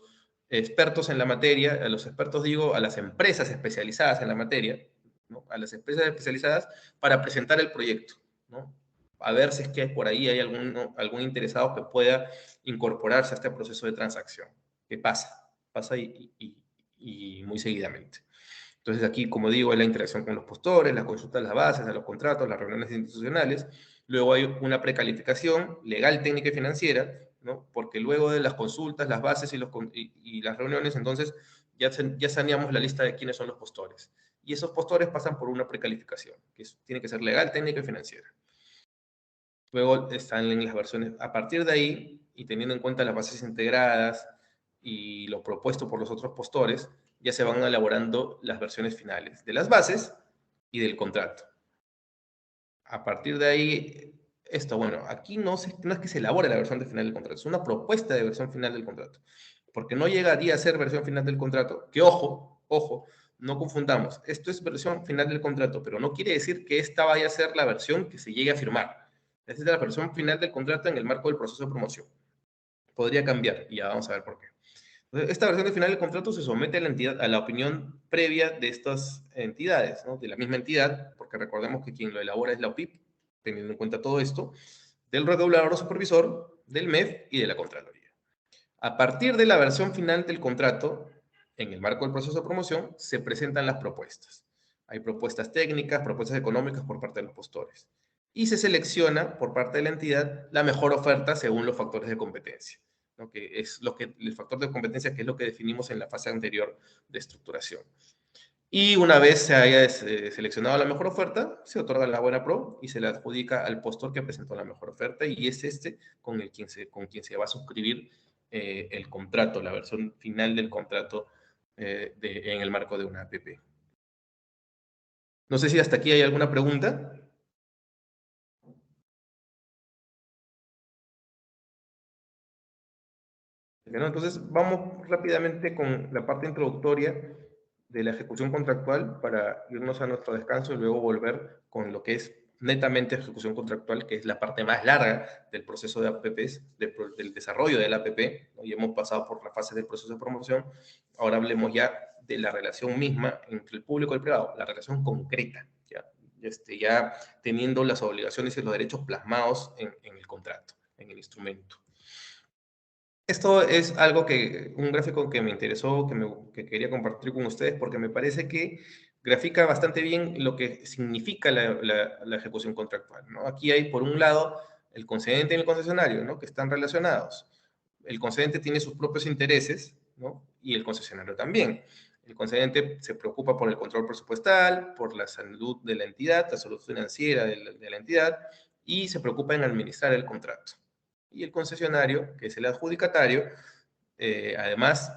expertos en la materia, a los expertos digo, a las empresas especializadas en la materia, ¿no? A las empresas especializadas para presentar el proyecto, ¿no? A ver si es que por ahí hay algún interesado que pueda incorporarse a este proceso de transacción. ¿Qué pasa? Pasa y muy seguidamente. Entonces aquí, como digo, es la interacción con los postores, la consulta a las bases, a los contratos, las reuniones institucionales. Luego hay una precalificación legal, técnica y financiera, ¿no? Porque luego de las consultas, las bases y las reuniones, entonces ya saneamos la lista de quiénes son los postores. Y esos postores pasan por una precalificación, que tiene que ser legal, técnica y financiera. Luego están en las versiones, a partir de ahí, y teniendo en cuenta las bases integradas y lo propuesto por los otros postores, ya se van elaborando las versiones finales de las bases y del contrato. A partir de ahí, bueno, aquí no es que se elabore la versión final del contrato, es una propuesta de versión final del contrato, porque no llegaría a ser versión final del contrato, que ojo, no confundamos, esto es versión final del contrato, pero no quiere decir que esta vaya a ser la versión que se llegue a firmar. Esta es la versión final del contrato en el marco del proceso de promoción. Podría cambiar, y ya vamos a ver por qué. Esta versión de final del contrato se somete a la entidad, a la opinión previa de estas entidades, ¿no? De la misma entidad, porque recordemos que quien lo elabora es la OPIP, teniendo en cuenta todo esto, del regulador o supervisor, del MEF y de la Contraloría. A partir de la versión final del contrato, en el marco del proceso de promoción, se presentan las propuestas. Hay propuestas técnicas, propuestas económicas por parte de los postores. Y se selecciona por parte de la entidad la mejor oferta según los factores de competencia, ¿no? Que es el factor de competencia que es lo que definimos en la fase anterior de estructuración. Y una vez se haya seleccionado la mejor oferta, se otorga la buena pro y se le adjudica al postor que presentó la mejor oferta y es con quien se va a suscribir el contrato, la versión final del contrato en el marco de una APP. No sé si hasta aquí hay alguna pregunta. ¿No? Entonces, vamos rápidamente con la parte introductoria de la ejecución contractual para irnos a nuestro descanso y luego volver con lo que es netamente ejecución contractual, que es la parte más larga del proceso de APPs, del desarrollo del APP, ¿no? Y hemos pasado por la fase del proceso de promoción. Ahora hablemos ya de la relación misma entre el público y el privado, la relación concreta, ya teniendo las obligaciones y los derechos plasmados en el contrato, en el instrumento. Esto es un gráfico que me interesó, que quería compartir con ustedes porque me parece que grafica bastante bien lo que significa la ejecución contractual, ¿no? Aquí hay, por un lado, el concedente y el concesionario, ¿no? Que están relacionados. El concedente tiene sus propios intereses, ¿no? Y el concesionario también. El concedente se preocupa por el control presupuestal, por la salud de la entidad, la salud financiera de la entidad, y se preocupa en administrar el contrato. Y el concesionario, que es el adjudicatario, además,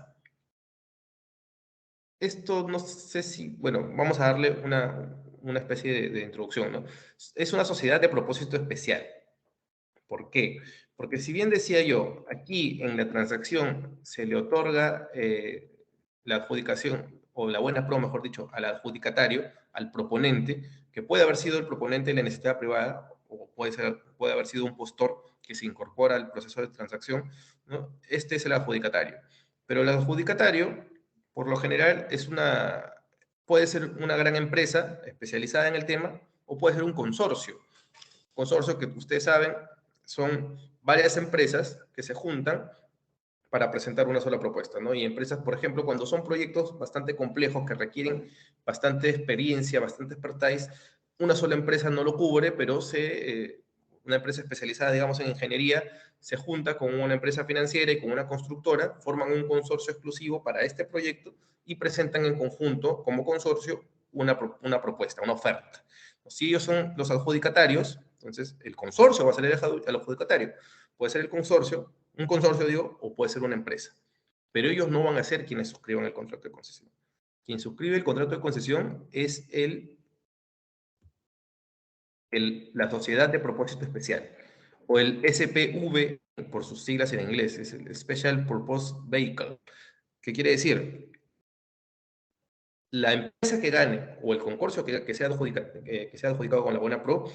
esto no sé si, bueno, vamos a darle una especie de introducción, ¿no? Es una sociedad de propósito especial. ¿Por qué? Porque si bien decía yo, aquí en la transacción se le otorga la adjudicación, o la buena pro, mejor dicho, al adjudicatario, al proponente, que puede haber sido el proponente de la necesidad privada, o puede haber sido un postor que se incorpora al proceso de transacción, ¿no? Este es el adjudicatario. Pero el adjudicatario, por lo general, puede ser una gran empresa especializada en el tema, o puede ser un consorcio. Consorcio que ustedes saben, son varias empresas que se juntan para presentar una sola propuesta, ¿no? Y empresas, por ejemplo, cuando son proyectos bastante complejos que requieren bastante experiencia, bastante expertise, una sola empresa no lo cubre, pero una empresa especializada, digamos, en ingeniería, se junta con una empresa financiera y con una constructora, forman un consorcio exclusivo para este proyecto y presentan en conjunto, como consorcio, una propuesta, una oferta. Si ellos son los adjudicatarios, entonces el consorcio va a ser el adjudicatario. Puede ser un consorcio digo, o puede ser una empresa. Pero ellos no van a ser quienes suscriban el contrato de concesión. Quien suscribe el contrato de concesión es la sociedad de propósito especial, o el SPV, por sus siglas en inglés, es el Special Purpose Vehicle. ¿Qué quiere decir? La empresa que gane, o el concurso que sea adjudicado con la buena pro,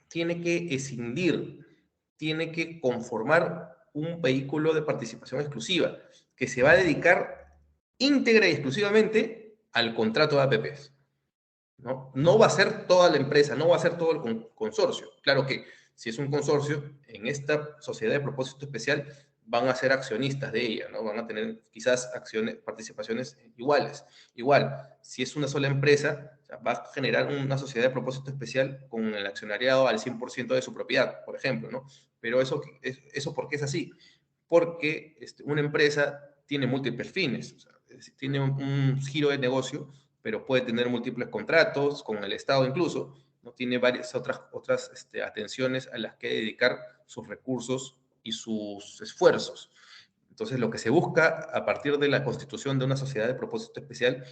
tiene que escindir, tiene que conformar un vehículo de participación exclusiva que se va a dedicar íntegra y exclusivamente al contrato de APPs. No va a ser toda la empresa, no va a ser todo el consorcio. Claro que si es un consorcio, en esta sociedad de propósito especial van a ser accionistas de ella, ¿no? Van a tener quizás participaciones iguales. Igual, si es una sola empresa, sea, va a generar una sociedad de propósito especial con el accionariado al 100% de su propiedad, por ejemplo, ¿no? Pero eso ¿por qué es así? Porque una empresa tiene múltiples fines, o sea, tiene un giro de negocio, pero puede tener múltiples contratos con el Estado incluso, ¿no? Tiene varias otras atenciones a las que dedicar sus recursos y sus esfuerzos. Entonces, lo que se busca a partir de la constitución de una sociedad de propósito especial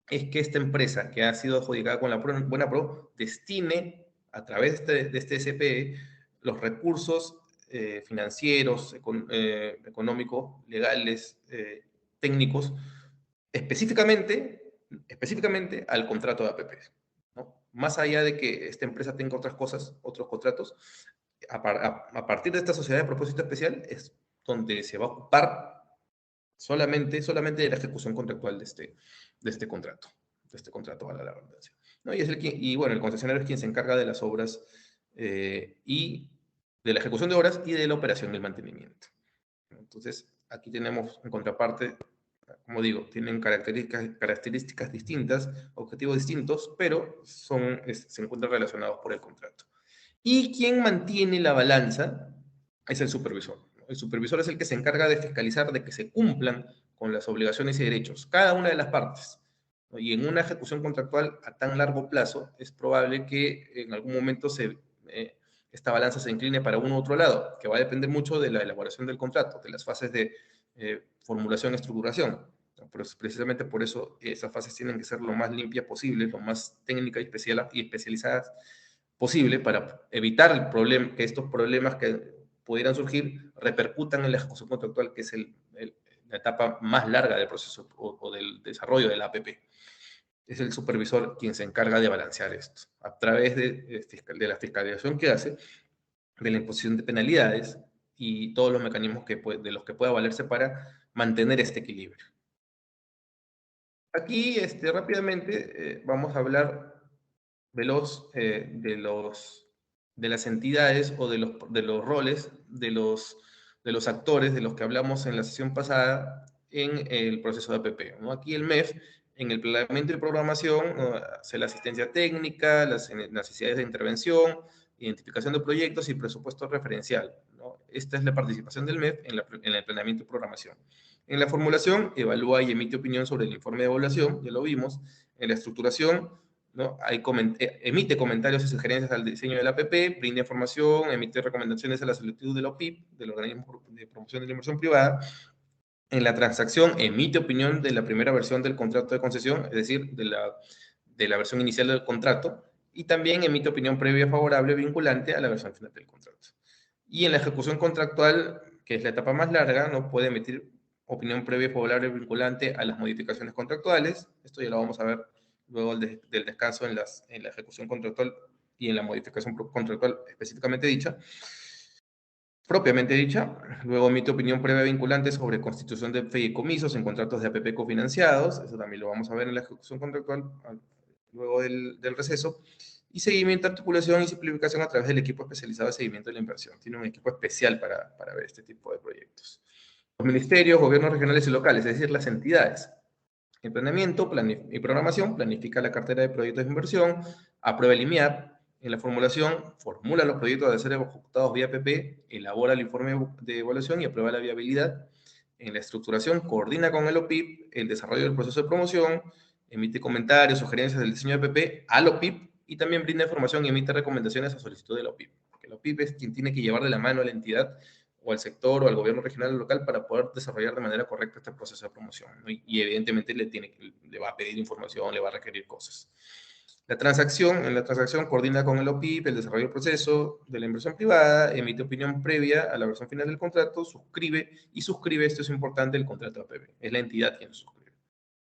es que esta empresa que ha sido adjudicada con la Buena Pro destine a través de este SPE los recursos financieros, económicos, legales, técnicos, específicamente al contrato de APP, ¿no? Más allá de que esta empresa tenga otras cosas, otros contratos, a partir de esta sociedad de propósito especial es donde se va a ocupar solamente de la ejecución contractual de este contrato, vale la redundancia, ¿no? Y bueno, el concesionario es quien se encarga de las obras y de la ejecución de obras y de la operación y el mantenimiento. Entonces, aquí tenemos en contraparte, como digo, tienen características distintas, objetivos distintos, pero se encuentran relacionados por el contrato. Y quien mantiene la balanza es el supervisor. El supervisor es el que se encarga de fiscalizar de que se cumplan con las obligaciones y derechos, cada una de las partes. Y en una ejecución contractual a tan largo plazo, es probable que en algún momento esta balanza se incline para uno u otro lado, que va a depender mucho de la elaboración del contrato, de las fases de formulación y estructuración. Pero precisamente por eso esas fases tienen que ser lo más limpias posible, lo más técnicas y especializadas posible para evitar que estos problemas que pudieran surgir repercutan en la ejecución contractual, que es la etapa más larga del proceso o del desarrollo de la APP. Es el supervisor quien se encarga de balancear esto a través de la fiscalización que hace, de la imposición de penalidades y todos los mecanismos de los que pueda valerse para mantener este equilibrio. Aquí, rápidamente, vamos a hablar de las entidades o de los roles de los actores de los que hablamos en la sesión pasada en el proceso de APP, ¿no? Aquí el MEF, en el planeamiento y programación, hace la asistencia técnica, las necesidades de intervención, identificación de proyectos y presupuesto referencial, ¿no? Esta es la participación del MEF en el planeamiento y programación. En la formulación, evalúa y emite opinión sobre el informe de evaluación, ya lo vimos. En la estructuración, ¿no? Emite comentarios y sugerencias al diseño del APP, brinda información, emite recomendaciones a la solicitud de la OPIP, del Organismo de Promoción de la Inversión Privada. En la transacción, emite opinión de la primera versión del contrato de concesión, es decir, de la versión inicial del contrato, y también emite opinión previa favorable vinculante a la versión final del contrato. Y en la ejecución contractual, que es la etapa más larga, no puede emitir opinión previa favorable vinculante a las modificaciones contractuales. Esto ya lo vamos a ver luego del descanso en la ejecución contractual y en la modificación contractual específicamente dicha, propiamente dicha. Luego emite opinión previa vinculante sobre constitución de fideicomisos en contratos de APP cofinanciados. Eso también lo vamos a ver en la ejecución contractual luego del receso. Y seguimiento, articulación y simplificación a través del equipo especializado de seguimiento de la inversión. Tiene un equipo especial para ver este tipo de proyectos. Los ministerios, gobiernos regionales y locales, es decir, las entidades. En planeamiento y programación, planifica la cartera de proyectos de inversión, aprueba el IMIAP. En la formulación, formula los proyectos de ser ejecutados vía APP, elabora el informe de evaluación y aprueba la viabilidad. En la estructuración, coordina con el OPIP el desarrollo del proceso de promoción, emite comentarios, sugerencias del diseño de APP al OPIP y también brinda información y emite recomendaciones a solicitud del OPIP. Porque el OPIP es quien tiene que llevar de la mano a la entidad o al sector o al gobierno regional o local para poder desarrollar de manera correcta este proceso de promoción, ¿no? Y evidentemente le va a pedir información, le va a requerir cosas. En la transacción coordina con el OPIP el desarrollo del proceso de la inversión privada, emite opinión previa a la versión final del contrato, suscribe, esto es importante, el contrato de APP. Es la entidad quien suscribe.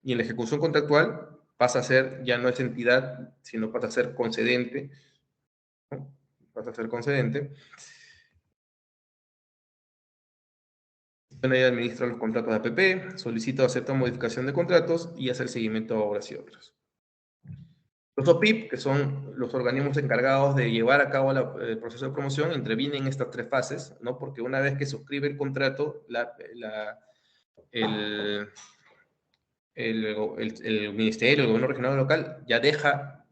Y en la ejecución contractual pasa a ser, ya no es entidad, sino pasa a ser concedente, ¿no? Pasa a ser concedente. Ella administra los contratos de APP, solicita o acepta modificación de contratos y hace el seguimiento a obras y otras. Los OPIP, que son los organismos encargados de llevar a cabo el proceso de promoción, intervienen en estas tres fases, ¿no? Porque una vez que suscribe el contrato, el ministerio, el gobierno regional o local, ya deja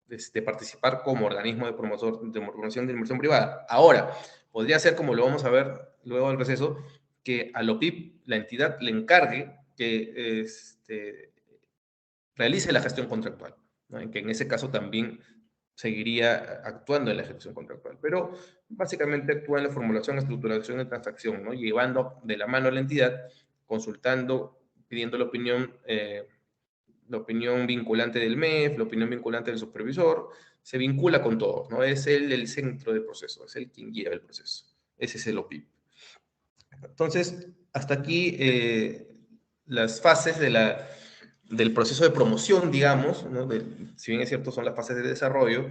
de participar como organismo de promoción de inversión privada. Ahora, podría ser, como lo vamos a ver luego del receso, que a LOPIP, la entidad, le encargue que realice la gestión contractual, ¿no? En que en ese caso también seguiría actuando en la ejecución contractual, pero básicamente actúa en la formulación, estructuración de transacción, ¿no? Llevando de la mano a la entidad, consultando, pidiendo la opinión vinculante del MEF, la opinión vinculante del supervisor, se vincula con todos, ¿no? Es él el centro del proceso, es él quien lleva el proceso. Ese es el OPIP. Entonces, hasta aquí las fases del proceso de promoción, digamos, ¿no? Si bien es cierto, son las fases de desarrollo.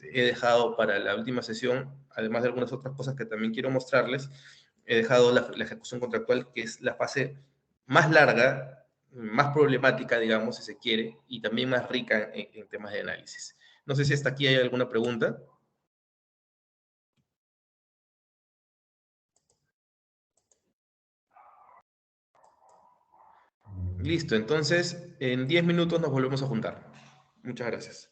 He dejado para la última sesión, además de algunas otras cosas que también quiero mostrarles, he dejado la ejecución contractual, que es la fase más larga, más problemática, digamos, si se quiere, y también más rica en temas de análisis. No sé si hasta aquí hay alguna pregunta. Listo, entonces en 10 minutos nos volvemos a juntar. Muchas gracias.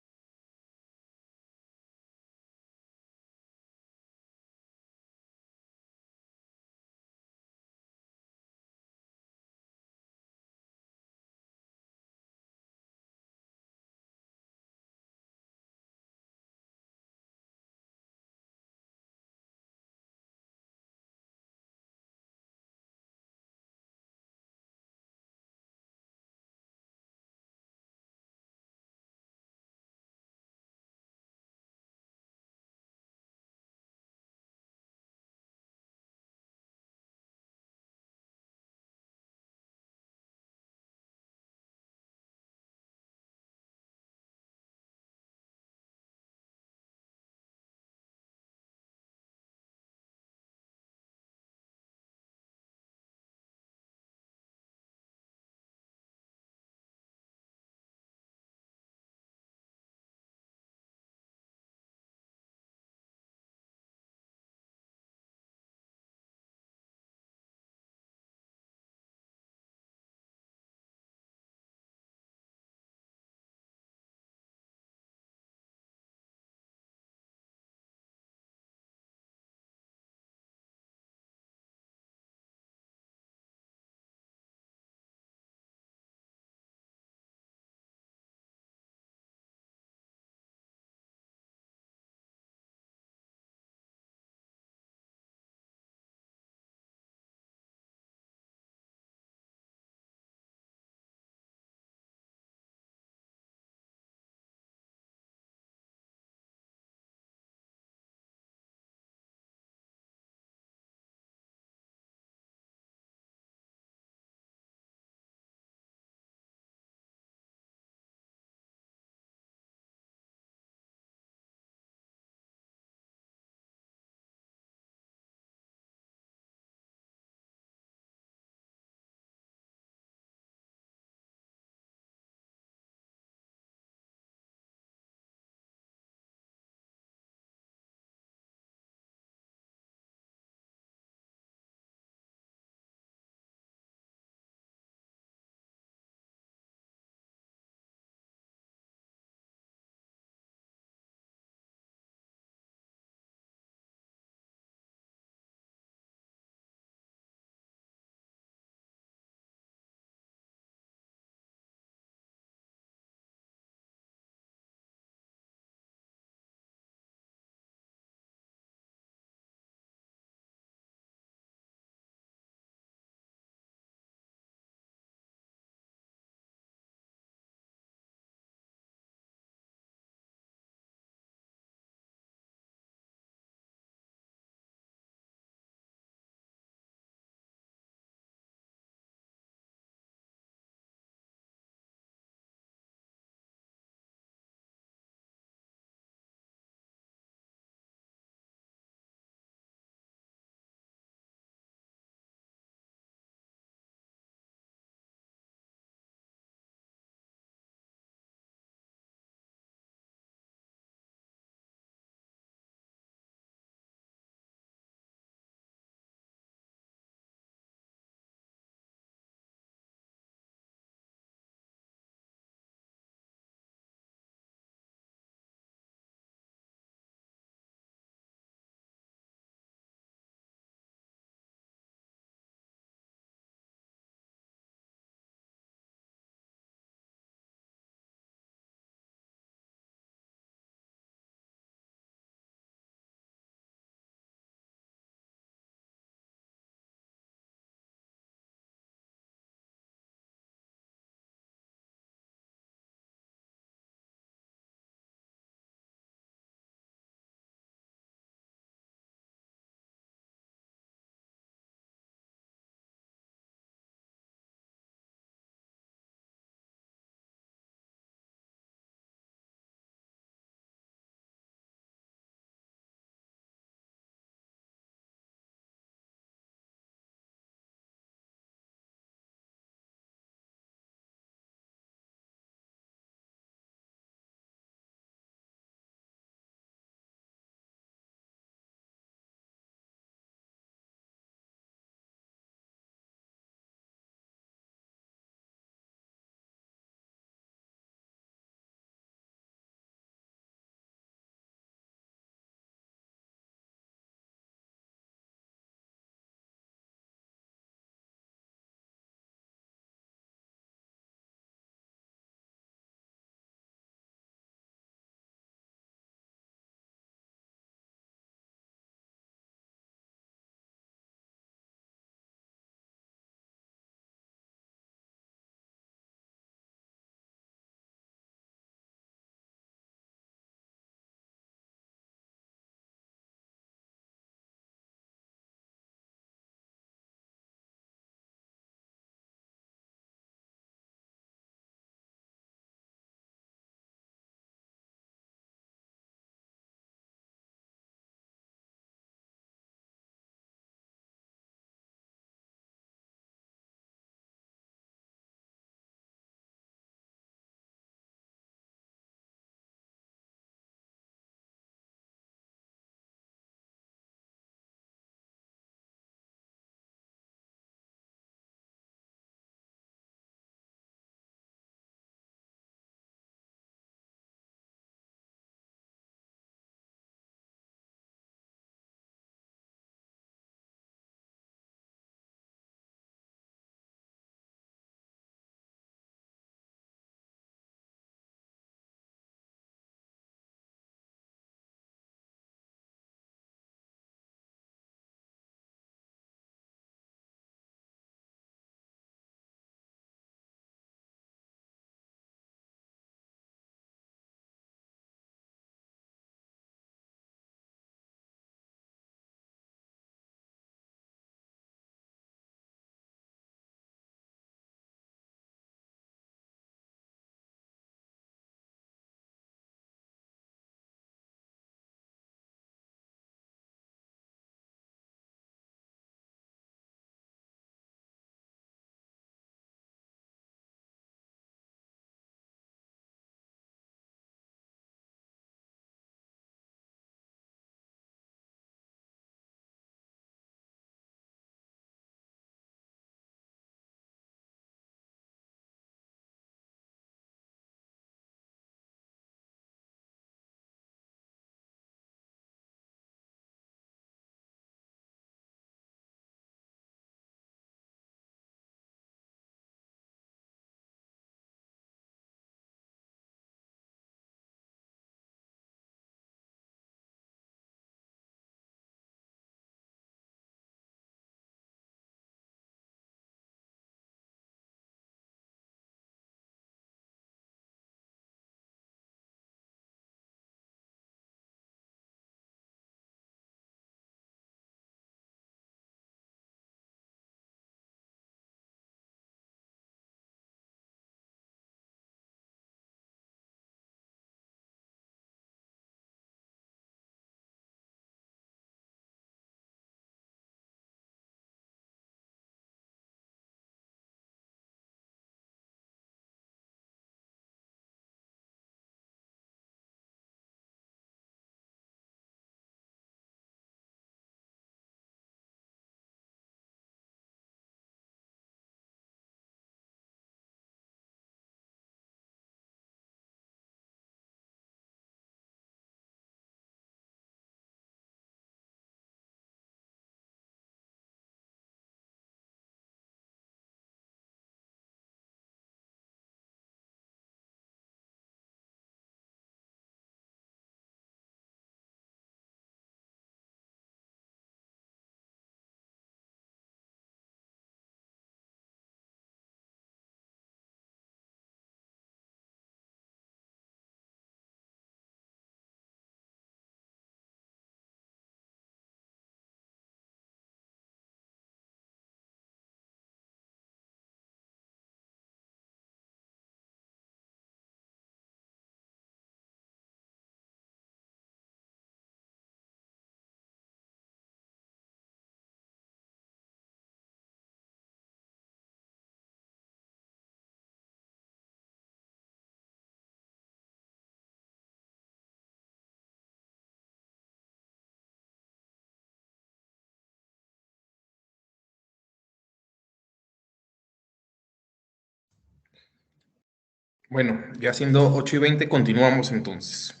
Bueno, ya siendo 8:20, continuamos entonces.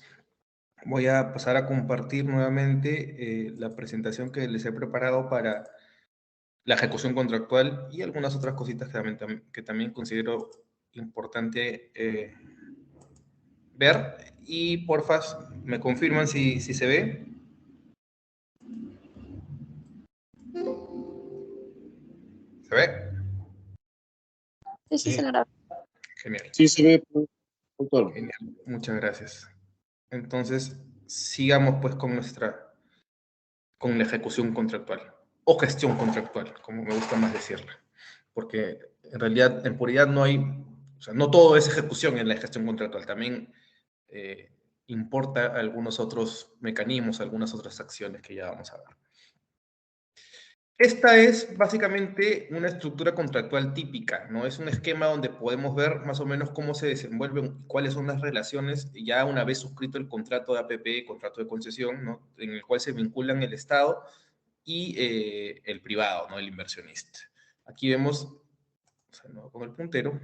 Voy a pasar a compartir nuevamente la presentación que les he preparado para la ejecución contractual y algunas otras cositas que también considero importante ver. Y porfa, me confirman si se ve. ¿Se ve? Sí, sí, señora. Genial. Sí, se ve, doctor. Genial. Muchas gracias. Entonces, sigamos pues con la ejecución contractual o gestión contractual, como me gusta más decirla, porque en realidad, en puridad no hay, o sea, no todo es ejecución en la gestión contractual, también importa algunos otros mecanismos, algunas otras acciones que ya vamos a ver. Esta es básicamente una estructura contractual típica, ¿no? Es un esquema donde podemos ver más o menos cómo se desenvuelven y cuáles son las relaciones ya una vez suscrito el contrato de APP, contrato de concesión, ¿no? En el cual se vinculan el Estado y el privado, ¿no? El inversionista. Aquí vemos, o sea, ¿no? Con el puntero,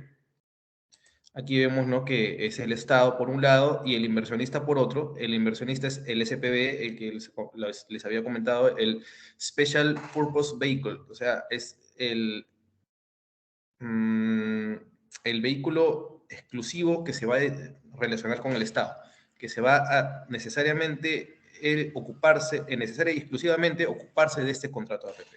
aquí vemos, ¿no? Que es el Estado por un lado y el inversionista por otro. El inversionista es el SPV, el que les había comentado, el Special Purpose Vehicle, o sea, es el vehículo exclusivo que se va a relacionar con el Estado, que se va a necesariamente necesaria y exclusivamente ocuparse de este contrato de APP,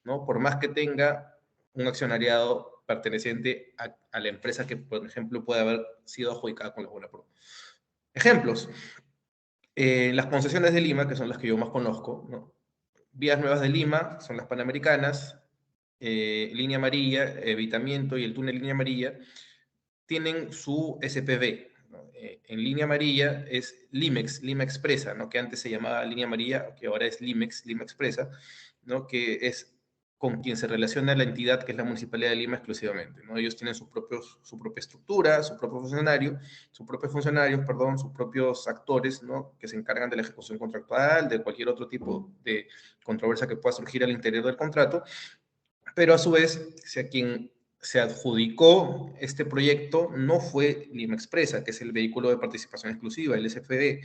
¿no? Por más que tenga un accionariado perteneciente a la empresa que, por ejemplo, puede haber sido adjudicada con la buena pro. Ejemplos. Las concesiones de Lima, que son las que yo más conozco, ¿no? Vías Nuevas de Lima, son las Panamericanas, Línea Amarilla, Evitamiento y el túnel Línea Amarilla, tienen su SPV, ¿no? En Línea Amarilla es Limex, Lima Expresa, ¿no? Que antes se llamaba Línea Amarilla, que ahora es Limex, Lima Expresa, ¿no? Que es con quien se relaciona la entidad que es la Municipalidad de Lima exclusivamente, ¿no? Ellos tienen su propia estructura, sus propios funcionarios, perdón, sus propios actores, ¿no? Que se encargan de la ejecución contractual, de cualquier otro tipo de controversia que pueda surgir al interior del contrato, pero a su vez, si a quien se adjudicó este proyecto no fue Lima Expresa, que es el vehículo de participación exclusiva, el SFD,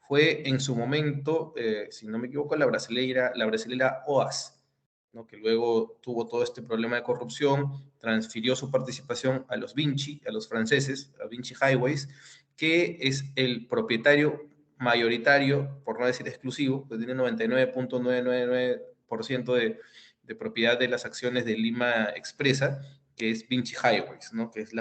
fue en su momento, si no me equivoco, la brasilera OAS, ¿no? Que luego tuvo todo este problema de corrupción, transfirió su participación a los Vinci, a los franceses, a Vinci Highways, que es el propietario mayoritario, por no decir exclusivo, que tiene 99.999% de propiedad de las acciones de Lima Expresa, que es Vinci Highways, ¿no? Que es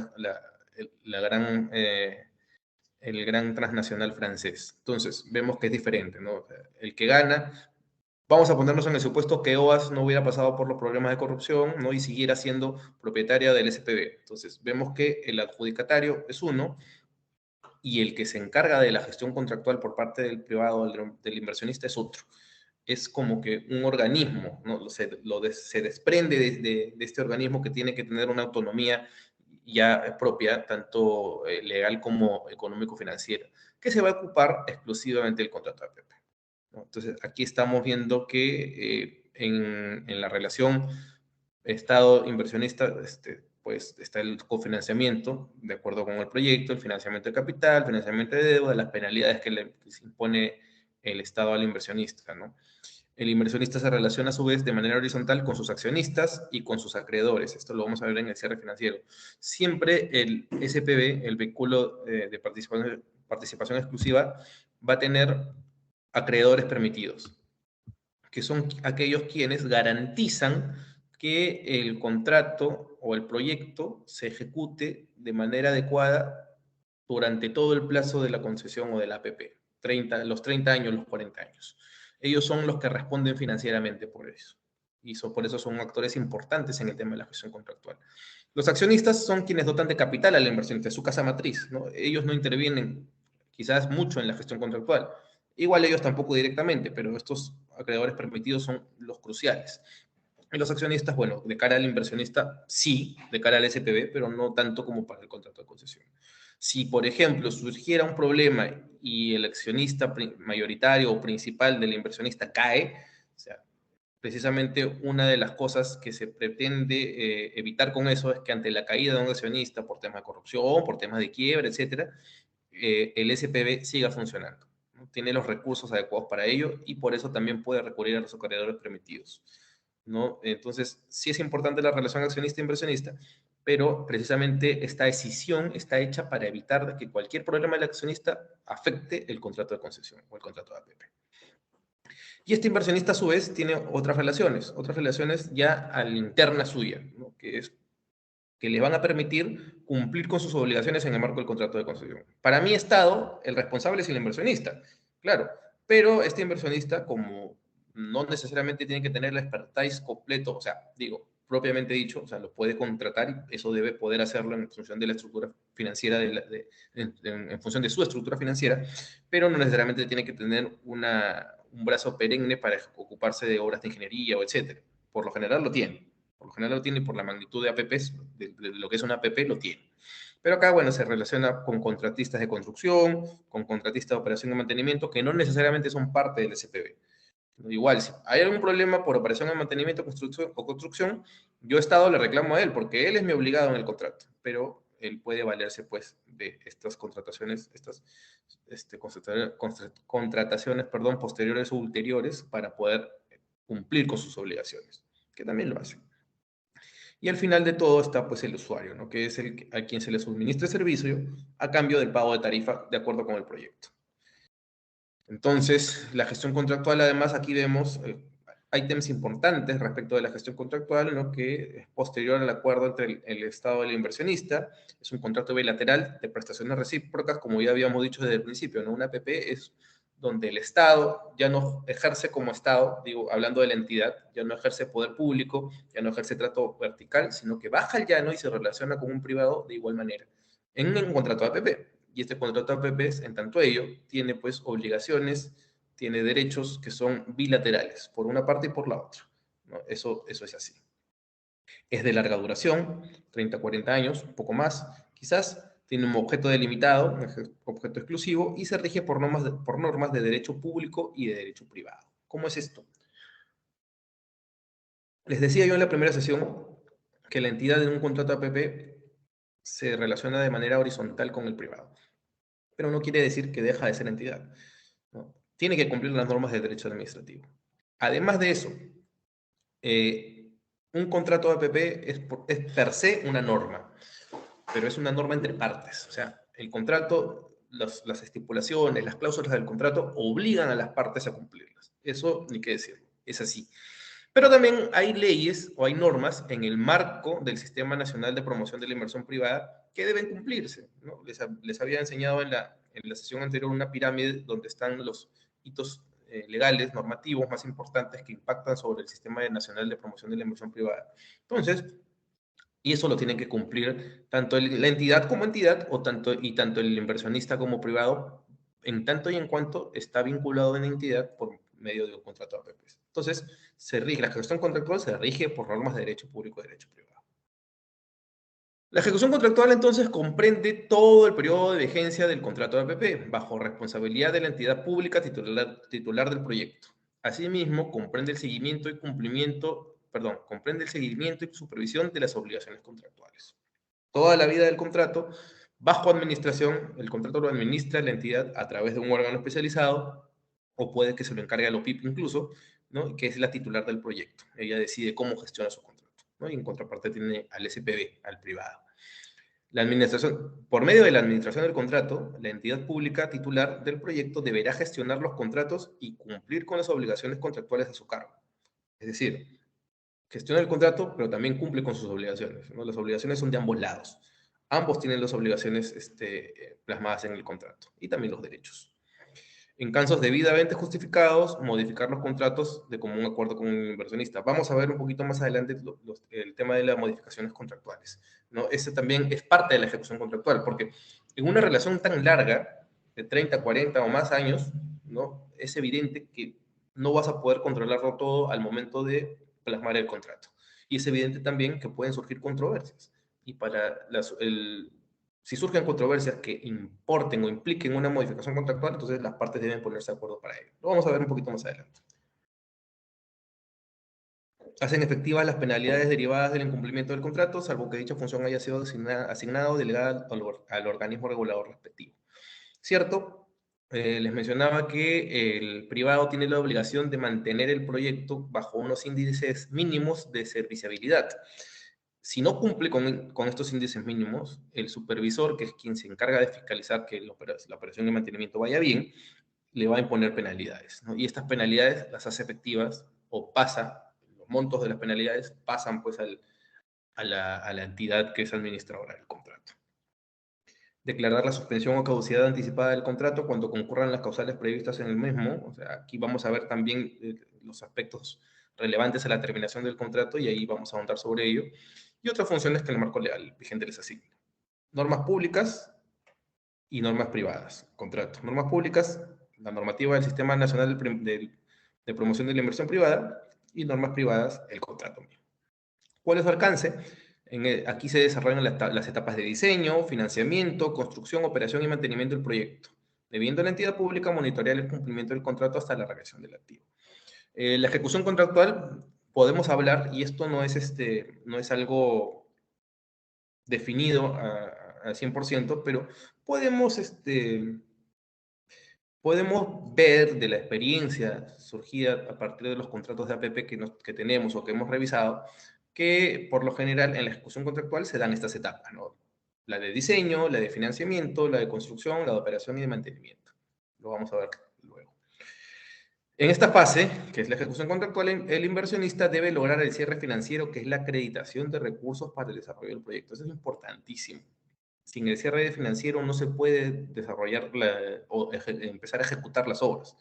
el gran transnacional francés. Entonces, vemos que es diferente, ¿no? El que gana, vamos a ponernos en el supuesto que OAS no hubiera pasado por los problemas de corrupción, ¿no? Y siguiera siendo propietaria del SPV. Entonces, vemos que el adjudicatario es uno y el que se encarga de la gestión contractual por parte del privado, del inversionista, es otro. Es como que un organismo, ¿no? Se desprende de este organismo que tiene que tener una autonomía ya propia, tanto legal como económico-financiera, que se va a ocupar exclusivamente del contrato de APP, ¿no? Entonces, aquí estamos viendo que en la relación Estado-inversionista, pues está el cofinanciamiento, de acuerdo con el proyecto, el financiamiento de capital, financiamiento de deuda, las penalidades que se impone el Estado al inversionista, ¿no? El inversionista se relaciona a su vez de manera horizontal con sus accionistas y con sus acreedores. Esto lo vamos a ver en el cierre financiero. Siempre el SPV, el vehículo de participación exclusiva, va a tener acreedores permitidos, que son aquellos quienes garantizan que el contrato o el proyecto se ejecute de manera adecuada durante todo el plazo de la concesión o de la APP, los 30 años, los 40 años. Ellos son los que responden financieramente por eso. Y por eso son actores importantes en el tema de la gestión contractual. Los accionistas son quienes dotan de capital a la inversionista, su casa matriz, ¿no? Ellos no intervienen quizás mucho en la gestión contractual. Igual ellos tampoco directamente, pero estos acreedores permitidos son los cruciales. Y los accionistas, bueno, de cara al inversionista, sí, de cara al SPV, pero no tanto como para el contrato de concesión. Si, por ejemplo, surgiera un problema y el accionista mayoritario o principal del inversionista cae, o sea, precisamente una de las cosas que se pretende evitar con eso es que ante la caída de un accionista por temas de corrupción, por temas de quiebra, etcétera, el SPV siga funcionando, ¿no? Tiene los recursos adecuados para ello y por eso también puede recurrir a los acreedores permitidos, ¿no? Entonces, sí es importante la relación accionista-inversionista, pero precisamente esta decisión está hecha para evitar que cualquier problema del accionista afecte el contrato de concesión o el contrato de APP. Y este inversionista, a su vez, tiene otras relaciones ya a la interna suya, ¿no? Que es que le van a permitir cumplir con sus obligaciones en el marco del contrato de concesión. Para mi Estado, el responsable es el inversionista, claro, pero este inversionista, como no necesariamente tiene que tener el expertise completo, o sea, digo, propiamente dicho, o sea, lo puede contratar y eso debe poder hacerlo en función de la estructura financiera, en función de su estructura financiera, pero no necesariamente tiene que tener un brazo perenne para ocuparse de obras de ingeniería o etcétera. Por lo general lo tiene. Por lo general lo tiene por la magnitud de APPs, de lo que es una APP, lo tiene. Pero acá, bueno, se relaciona con contratistas de construcción, con contratistas de operación y mantenimiento, que no necesariamente son parte del SPV. Igual, si hay algún problema por operación de mantenimiento o construcción, yo Estado le reclamo a él, porque él es mi obligado en el contrato, pero él puede valerse, pues, de estas contrataciones, contrataciones, perdón, posteriores o ulteriores para poder cumplir con sus obligaciones, que también lo hacen. Y al final de todo está pues el usuario, ¿no? Que es a quien se le suministra el servicio a cambio del pago de tarifa de acuerdo con el proyecto. Entonces, la gestión contractual, además, aquí vemos ítems importantes respecto de la gestión contractual, ¿no? Que es posterior al acuerdo entre el Estado y el inversionista. Es un contrato bilateral de prestaciones recíprocas, como ya habíamos dicho desde el principio, ¿no? Una APP es donde el Estado ya no ejerce como Estado, digo, hablando de la entidad, ya no ejerce poder público, ya no ejerce trato vertical, sino que baja al llano y se relaciona con un privado de igual manera, en un contrato de APP. Y este contrato de APP, en tanto ello, tiene pues obligaciones, tiene derechos que son bilaterales, por una parte y por la otra, ¿no? Eso es así. Es de larga duración, 30, 40 años, un poco más, quizás. Tiene un objeto delimitado, un objeto exclusivo, y se rige por normas de derecho público y de derecho privado. ¿Cómo es esto? Les decía yo en la primera sesión que la entidad en un contrato APP se relaciona de manera horizontal con el privado, pero no quiere decir que deja de ser entidad, ¿no? Tiene que cumplir las normas de derecho administrativo. Además de eso, un contrato de APP es per se una norma, pero es una norma entre partes. O sea, el contrato, las estipulaciones, las cláusulas del contrato obligan a las partes a cumplirlas. Eso ni qué decirlo, es así. Pero también hay leyes o hay normas en el marco del Sistema Nacional de Promoción de la Inversión Privada que deben cumplirse, ¿no? Les había enseñado en la sesión anterior una pirámide donde están los hitos legales, normativos más importantes que impactan sobre el Sistema Nacional de Promoción de la Inversión Privada. Entonces, y eso lo tienen que cumplir tanto la entidad como entidad, tanto el inversionista como privado, en tanto y en cuanto está vinculado en la entidad por medio de un contrato de APPs. Entonces, la gestión contractual se rige por normas de derecho público y derecho privado. La ejecución contractual entonces comprende todo el periodo de vigencia del contrato de APP, bajo responsabilidad de la entidad pública titular del proyecto. Asimismo, comprende el seguimiento y supervisión de las obligaciones contractuales. Toda la vida del contrato, bajo administración, el contrato lo administra la entidad a través de un órgano especializado, o puede que se lo encargue a la OPIP incluso, ¿no? Que es la titular del proyecto. Ella decide cómo gestiona su contrato, ¿no? Y en contraparte tiene al SPV, al privado. La administración, por medio de la administración del contrato, la entidad pública titular del proyecto deberá gestionar los contratos y cumplir con las obligaciones contractuales a su cargo. Es decir, gestiona el contrato, pero también cumple con sus obligaciones, ¿no? Las obligaciones son de ambos lados. Ambos tienen las obligaciones plasmadas en el contrato y también los derechos. En casos debidamente justificados, modificar los contratos de común acuerdo con el inversionista. Vamos a ver un poquito más adelante el tema de las modificaciones contractuales, ¿no? Ese también es parte de la ejecución contractual, porque en una relación tan larga, de 30, 40 o más años, ¿no? Es evidente que no vas a poder controlarlo todo al momento de plasmar el contrato. Y es evidente también que pueden surgir controversias. Y para si surgen controversias que importen o impliquen una modificación contractual, entonces las partes deben ponerse de acuerdo para ello. Lo vamos a ver un poquito más adelante. hacen efectivas las penalidades derivadas del incumplimiento del contrato, salvo que dicha función haya sido asignada o delegada al organismo regulador respectivo. ¿Cierto? Les mencionaba que el privado tiene la obligación de mantener el proyecto bajo unos índices mínimos de serviciabilidad. Si no cumple con estos índices mínimos, el supervisor, que es quien se encarga de fiscalizar que la operación de mantenimiento vaya bien, le va a imponer penalidades, ¿no? Y estas penalidades las hace efectivas o los montos de las penalidades pasan pues a la entidad que es administradora del contrato. Declarar la suspensión o caducidad anticipada del contrato cuando concurran las causales previstas en el mismo. O sea, aquí vamos a ver también los aspectos relevantes a la terminación del contrato y ahí vamos a ahondar sobre ello. Y otras funciones que el marco legal vigente les asigna. Normas públicas y normas privadas. Contrato. Normas públicas, la normativa del Sistema Nacional de Promoción de la Inversión Privada, y normas privadas, el contrato mismo. ¿Cuál es su alcance? Aquí se desarrollan las etapas de diseño, financiamiento, construcción, operación y mantenimiento del proyecto, debiendo la entidad pública monitorear el cumplimiento del contrato hasta la realización del activo. La ejecución contractual, podemos hablar, y esto no es algo definido al 100%, pero podemos ver de la experiencia surgida a partir de los contratos de APP que tenemos o que hemos revisado, que por lo general en la ejecución contractual se dan estas etapas, ¿no? La de diseño, la de financiamiento, la de construcción, la de operación y de mantenimiento. Lo vamos a ver luego. En esta fase, que es la ejecución contractual, el inversionista debe lograr el cierre financiero, que es la acreditación de recursos para el desarrollo del proyecto. Eso es importantísimo. Sin el cierre financiero no se puede desarrollar o empezar a ejecutar las obras.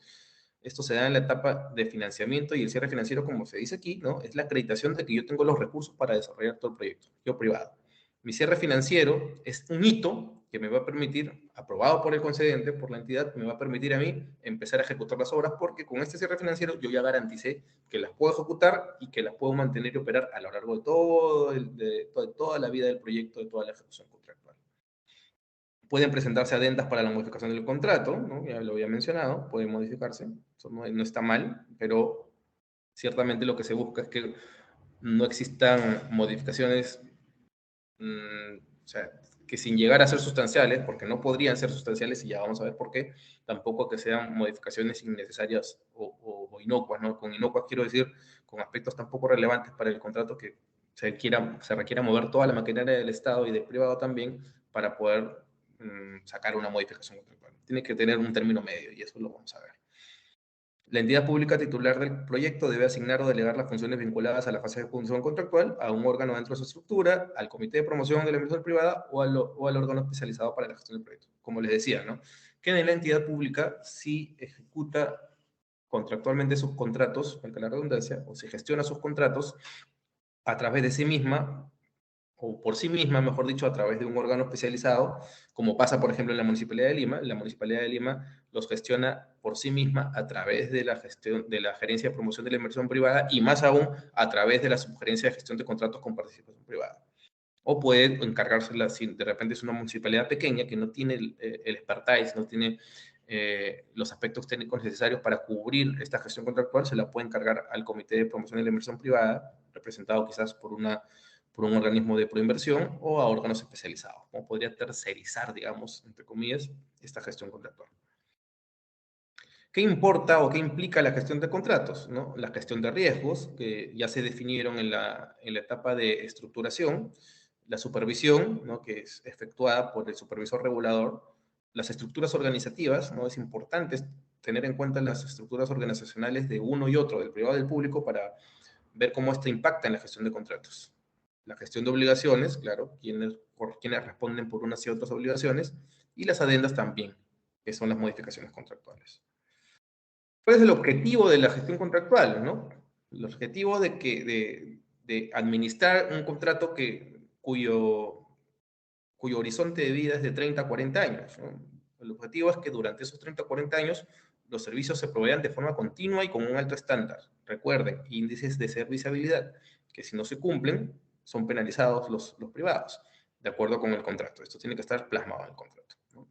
Esto se da en la etapa de financiamiento, y el cierre financiero, como se dice aquí, ¿no? Es la acreditación de que yo tengo los recursos para desarrollar todo el proyecto, yo privado. Mi cierre financiero es un hito que me va a permitir, aprobado por el concedente, por la entidad, me va a permitir a mí empezar a ejecutar las obras, porque con este cierre financiero yo ya garanticé que las puedo ejecutar y que las puedo mantener y operar a lo largo de toda la vida del proyecto, de toda la ejecución contractual. Pueden presentarse adendas para la modificación del contrato, ¿no? Ya lo había mencionado, pueden modificarse, eso no está mal, pero ciertamente lo que se busca es que no existan modificaciones, o sea, que sin llegar a ser sustanciales, porque no podrían ser sustanciales, y ya vamos a ver por qué, tampoco que sean modificaciones innecesarias o inocuas, ¿no? Con inocuas quiero decir con aspectos tampoco relevantes para el contrato, que se requiera mover toda la maquinaria del Estado y del privado también para poder sacar una modificación contractual. Tiene que tener un término medio, y eso lo vamos a ver. La entidad pública titular del proyecto debe asignar o delegar las funciones vinculadas a la fase de ejecución contractual a un órgano dentro de su estructura, al comité de promoción de la inversión privada o al órgano especializado para la gestión del proyecto. Como les decía, ¿no? Que en la entidad pública sí ejecuta contractualmente sus contratos, valga la redundancia, o se gestiona sus contratos a través de sí misma, o por sí misma, mejor dicho, a través de un órgano especializado, como pasa, por ejemplo, en la Municipalidad de Lima. La Municipalidad de Lima los gestiona por sí misma a través de la gestión de la Gerencia de Promoción de la Inversión Privada, y más aún a través de la Subgerencia de Gestión de Contratos con Participación Privada. O puede encargársela, si de repente es una municipalidad pequeña que no tiene el expertise, no tiene los aspectos técnicos necesarios para cubrir esta gestión contractual, se la puede encargar al Comité de Promoción de la Inversión Privada, representado quizás por un organismo de proinversión, o a órganos especializados, como podría tercerizar, digamos, entre comillas, esta gestión contractual. ¿Qué importa o qué implica la gestión de contratos, ¿no? La gestión de riesgos, que ya se definieron en la etapa de estructuración, la supervisión, ¿no? Que es efectuada por el supervisor regulador, las estructuras organizativas, ¿no? Es importante tener en cuenta las estructuras organizacionales de uno y otro, del privado y del público, para ver cómo esto impacta en la gestión de contratos. La gestión de obligaciones, claro, quienes responden por unas y otras obligaciones, y las adendas también, que son las modificaciones contractuales. ¿Cuál es el objetivo de la gestión contractual, no? El objetivo de administrar un contrato cuyo horizonte de vida es de 30 a 40 años, ¿no? El objetivo es que durante esos 30 a 40 años los servicios se provean de forma continua y con un alto estándar. Recuerden, índices de serviciabilidad, que si no se cumplen, son penalizados los privados, de acuerdo con el contrato. Esto tiene que estar plasmado en el contrato, ¿no?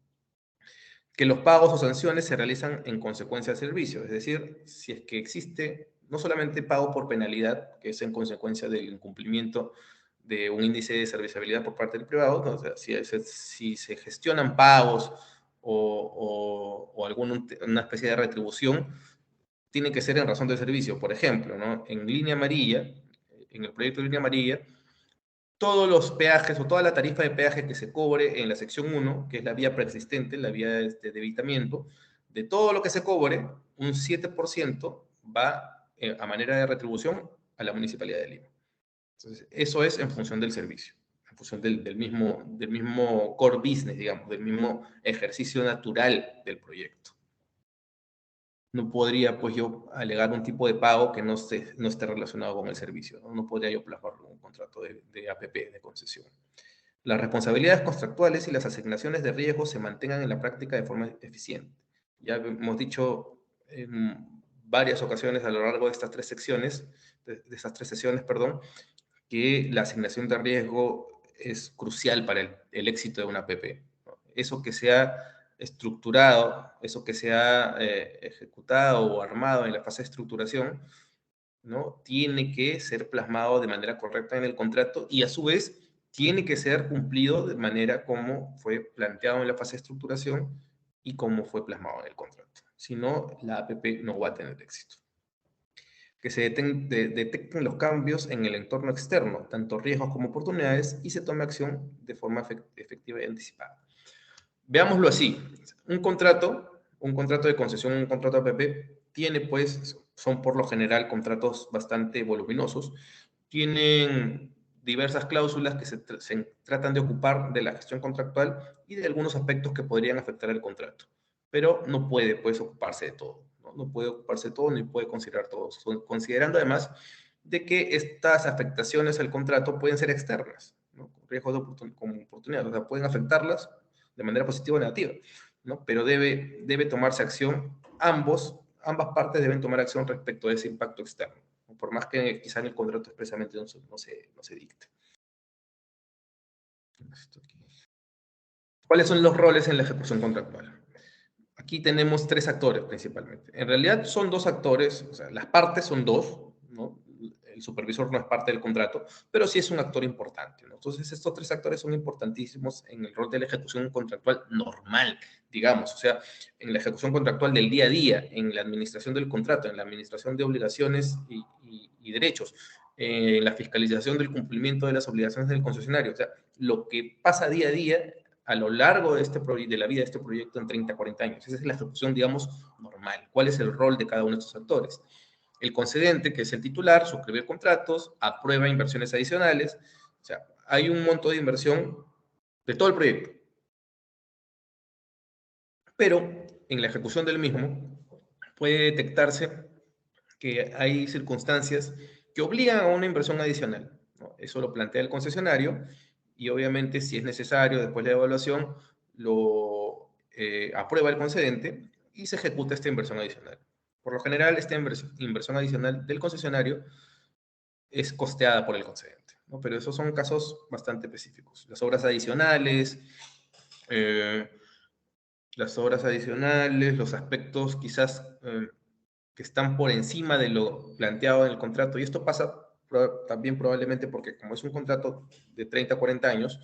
Que los pagos o sanciones se realizan en consecuencia del servicio, es decir, si es que existe no solamente pago por penalidad, que es en consecuencia del incumplimiento de un índice de serviciabilidad por parte del privado, ¿no? O sea, si se gestionan pagos o una especie de retribución, tiene que ser en razón del servicio. Por ejemplo, ¿no? En línea amarilla, en el proyecto de línea amarilla, todos los peajes o toda la tarifa de peaje que se cobre en la sección 1, que es la vía preexistente, la vía de debitamiento, de todo lo que se cobre, un 7% va a manera de retribución a la Municipalidad de Lima. Entonces, eso es en función del servicio, en función del mismo core business, digamos, del mismo ejercicio natural del proyecto. No podría, pues, yo alegar un tipo de pago que no esté relacionado con el servicio, ¿no? No podría yo plasmarlo en un contrato de APP, de concesión. Las responsabilidades contractuales y las asignaciones de riesgo se mantengan en la práctica de forma eficiente. Ya hemos dicho en varias ocasiones a lo largo de estas tres secciones, de estas tres sesiones, perdón, que la asignación de riesgo es crucial para el éxito de una APP, ¿no? Eso que sea estructurado, eso que se ha ejecutado o armado en la fase de estructuración, ¿no? Tiene que ser plasmado de manera correcta en el contrato y a su vez tiene que ser cumplido de manera como fue planteado en la fase de estructuración y como fue plasmado en el contrato. Si no, la APP no va a tener éxito. Que se detecten los cambios en el entorno externo, tanto riesgos como oportunidades, y se tome acción de forma efectiva y anticipada. Veámoslo así, un contrato de concesión, un contrato APP, tiene pues, son por lo general contratos bastante voluminosos, tienen diversas cláusulas que se tratan de ocupar de la gestión contractual y de algunos aspectos que podrían afectar el contrato, pero no puede pues ocuparse de todo, ¿no? No puede ocuparse de todo ni puede considerar todo, considerando además de que estas afectaciones al contrato pueden ser externas, ¿no? Riesgos como oportunidades, o sea, pueden afectarlas de manera positiva o negativa, ¿no? Pero debe tomarse acción, ambas partes deben tomar acción respecto a ese impacto externo, ¿no? Por más que quizá en el contrato expresamente no se dicte. ¿Cuáles son los roles en la ejecución contractual? Aquí tenemos tres actores principalmente. En realidad son dos actores, o sea, las partes son dos, ¿no? El supervisor no es parte del contrato, pero sí es un actor importante, ¿no? Entonces, estos tres actores son importantísimos en el rol de la ejecución contractual normal, digamos, o sea, en la ejecución contractual del día a día, en la administración del contrato, en la administración de obligaciones y derechos, en la fiscalización del cumplimiento de las obligaciones del concesionario, o sea, lo que pasa día a día a lo largo de la vida de este proyecto en 30, 40 años. Esa es la ejecución, digamos, normal. ¿Cuál es el rol de cada uno de estos actores? El concedente, que es el titular, suscribe contratos, aprueba inversiones adicionales. O sea, hay un monto de inversión de todo el proyecto. Pero en la ejecución del mismo puede detectarse que hay circunstancias que obligan a una inversión adicional, ¿no? Eso lo plantea el concesionario y obviamente si es necesario, después de la evaluación, lo aprueba el concedente y se ejecuta esta inversión adicional. Por lo general, esta inversión adicional del concesionario es costeada por el concedente, ¿no? Pero esos son casos bastante específicos. Las obras adicionales, los aspectos quizás que están por encima de lo planteado en el contrato, y esto pasa también probablemente porque como es un contrato de 30 a 40 años,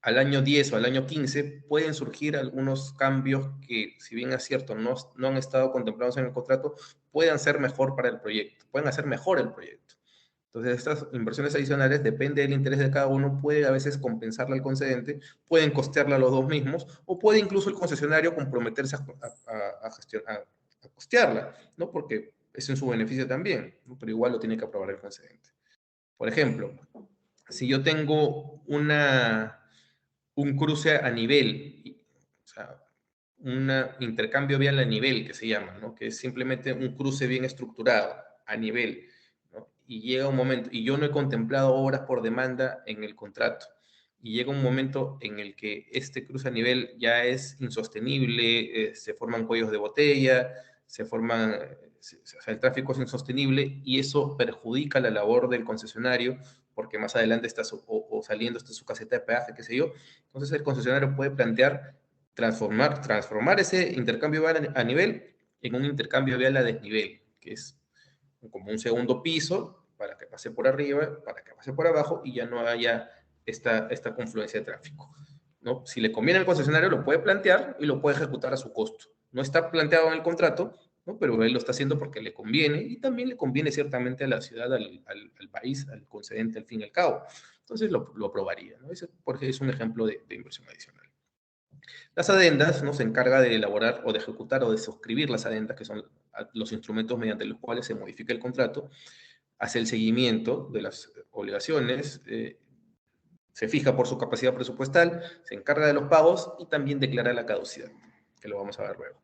al año 10 o al año 15 pueden surgir algunos cambios que, si bien es cierto, no han estado contemplados en el contrato, puedan ser mejor para el proyecto, pueden hacer mejor el proyecto. Entonces, estas inversiones adicionales, depende del interés de cada uno, puede a veces compensarla al concedente, pueden costearla a los dos mismos, o puede incluso el concesionario comprometerse a costearla, ¿no? Porque es en su beneficio también, ¿no? Pero igual lo tiene que aprobar el concedente. Por ejemplo, si yo tengo un cruce a nivel, o sea, un intercambio vial a nivel que se llama, ¿no? Que es simplemente un cruce bien estructurado a nivel, ¿no? Y llega un momento, y yo no he contemplado obras por demanda en el contrato, y llega un momento en el que este cruce a nivel ya es insostenible, se forman cuellos de botella, o sea, el tráfico es insostenible y eso perjudica la labor del concesionario porque más adelante está saliendo está su caseta de peaje, qué sé yo. Entonces el concesionario puede plantear transformar ese intercambio vial a nivel en un intercambio vial a desnivel, que es como un segundo piso, para que pase por arriba, para que pase por abajo, y ya no haya esta confluencia de tráfico, ¿no? Si le conviene al concesionario, lo puede plantear y lo puede ejecutar a su costo. No está planteado en el contrato, ¿no? Pero él lo está haciendo porque le conviene, y también le conviene ciertamente a la ciudad, al país, al concedente, al fin y al cabo. Entonces lo aprobaría, ¿no? Ese, porque es un ejemplo de inversión adicional. Las adendas, ¿no? Se encarga de elaborar o de ejecutar o de suscribir las adendas, que son los instrumentos mediante los cuales se modifica el contrato, hace el seguimiento de las obligaciones, se fija por su capacidad presupuestal, se encarga de los pagos y también declara la caducidad, que lo vamos a ver luego.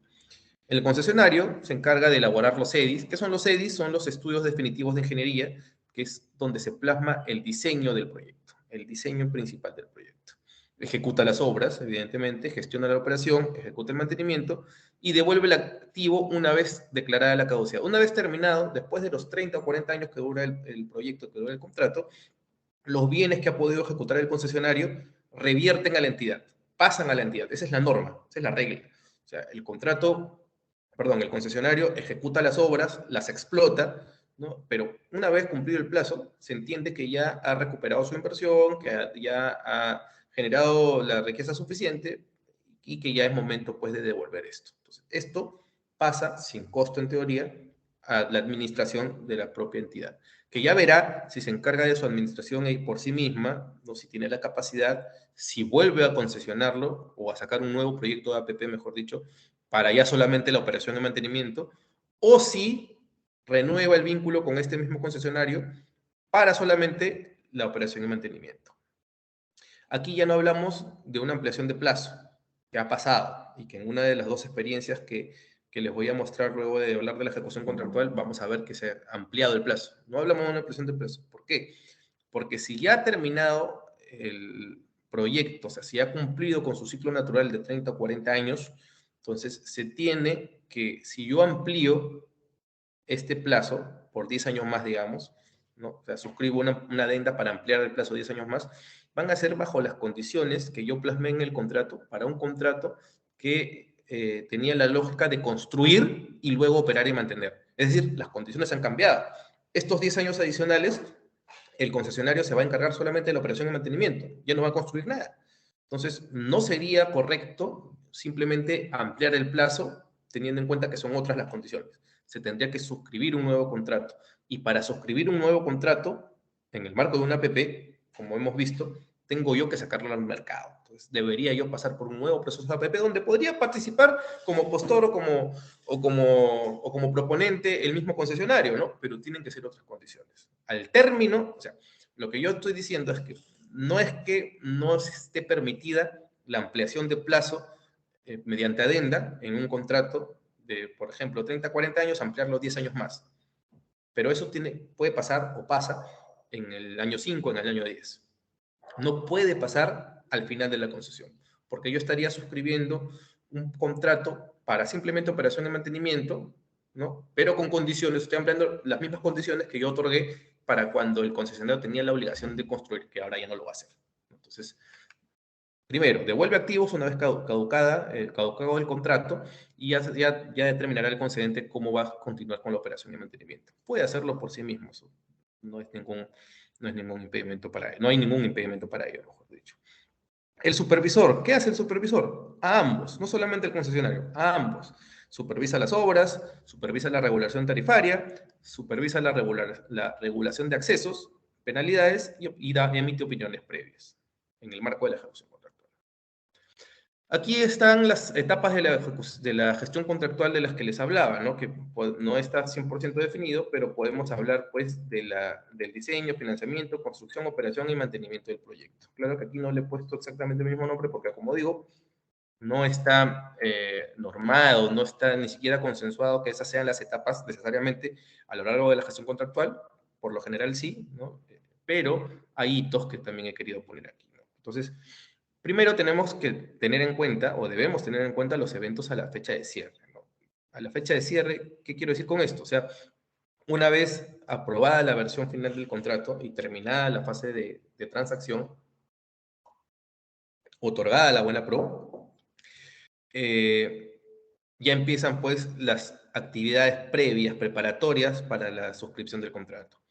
El concesionario se encarga de elaborar los EDIs. ¿Qué son los EDIs? Son los estudios definitivos de ingeniería, que es donde se plasma el diseño del proyecto, el diseño principal del proyecto. Ejecuta las obras, evidentemente, gestiona la operación, ejecuta el mantenimiento y devuelve el activo una vez declarada la caducidad. Una vez terminado, después de los 30 o 40 años que dura el proyecto, que dura el contrato, los bienes que ha podido ejecutar el concesionario revierten a la entidad, pasan a la entidad. Esa es la norma, esa es la regla. O sea, el concesionario ejecuta las obras, las explota, ¿no? Pero una vez cumplido el plazo, se entiende que ya ha recuperado su inversión, que ya ha generado la riqueza suficiente y que ya es momento, pues, de devolver esto. Entonces, esto pasa sin costo, en teoría, a la administración de la propia entidad, que ya verá si se encarga de su administración por sí misma, o si tiene la capacidad, si vuelve a concesionarlo o a sacar un nuevo proyecto de APP, mejor dicho, para ya solamente la operación de mantenimiento, o si renueva el vínculo con este mismo concesionario para solamente la operación de mantenimiento. Aquí ya no hablamos de una ampliación de plazo, que ha pasado, y que en una de las dos experiencias que les voy a mostrar luego de hablar de la ejecución contractual, vamos a ver que se ha ampliado el plazo. No hablamos de una ampliación de plazo. ¿Por qué? Porque si ya ha terminado el proyecto, o sea, si ha cumplido con su ciclo natural de 30 o 40 años, entonces se tiene que, si yo amplío este plazo por 10 años más, digamos, ¿no? O sea, suscribo una adenda para ampliar el plazo de 10 años más, van a ser bajo las condiciones que yo plasmé en el contrato, para un contrato que tenía la lógica de construir y luego operar y mantener. Es decir, las condiciones han cambiado. Estos 10 años adicionales, el concesionario se va a encargar solamente de la operación y mantenimiento, ya no va a construir nada. Entonces, no sería correcto simplemente ampliar el plazo teniendo en cuenta que son otras las condiciones. Se tendría que suscribir un nuevo contrato. Y para suscribir un nuevo contrato, en el marco de una APP, como hemos visto, tengo yo que sacarlo al mercado. Entonces, debería yo pasar por un nuevo proceso de APP donde podría participar como postor o como proponente el mismo concesionario, ¿no? Pero tienen que ser otras condiciones. Al término, o sea, lo que yo estoy diciendo es que no esté permitida la ampliación de plazo mediante adenda en un contrato de, por ejemplo, 30, 40 años, ampliarlo 10 años más. Pero eso puede pasar o pasa en el año 5, en el año 10. No puede pasar al final de la concesión, porque yo estaría suscribiendo un contrato para simplemente operación de mantenimiento, ¿no? Pero con condiciones, estoy ampliando las mismas condiciones que yo otorgué para cuando el concesionario tenía la obligación de construir, que ahora ya no lo va a hacer. Entonces, primero, devuelve activos una vez caducado el contrato y ya determinará el concedente cómo va a continuar con la operación de mantenimiento. Puede hacerlo por sí mismo, no hay ningún impedimento para ello, mejor dicho. El supervisor, ¿qué hace el supervisor? A ambos, no solamente el concesionario, a ambos. Supervisa las obras, supervisa la regulación tarifaria, supervisa la regulación de accesos, penalidades y emite opiniones previas en el marco de la ejecución contractual. Aquí están las etapas de la gestión contractual de las que les hablaba, ¿no? Que no está 100% definido, pero podemos hablar, pues, del diseño, financiamiento, construcción, operación y mantenimiento del proyecto. Claro que aquí no le he puesto exactamente el mismo nombre porque, como digo, no está normado, no está ni siquiera consensuado que esas sean las etapas necesariamente a lo largo de la gestión contractual. Por lo general sí, ¿no? Pero hay hitos que también he querido poner aquí, ¿no? Entonces, primero tenemos que tener en cuenta, o debemos tener en cuenta, los eventos a la fecha de cierre, ¿no? A la fecha de cierre, ¿qué quiero decir con esto? O sea, una vez aprobada la versión final del contrato y terminada la fase de transacción, otorgada la buena pro, ya empiezan, pues, las actividades previas, preparatorias para la suscripción del contrato.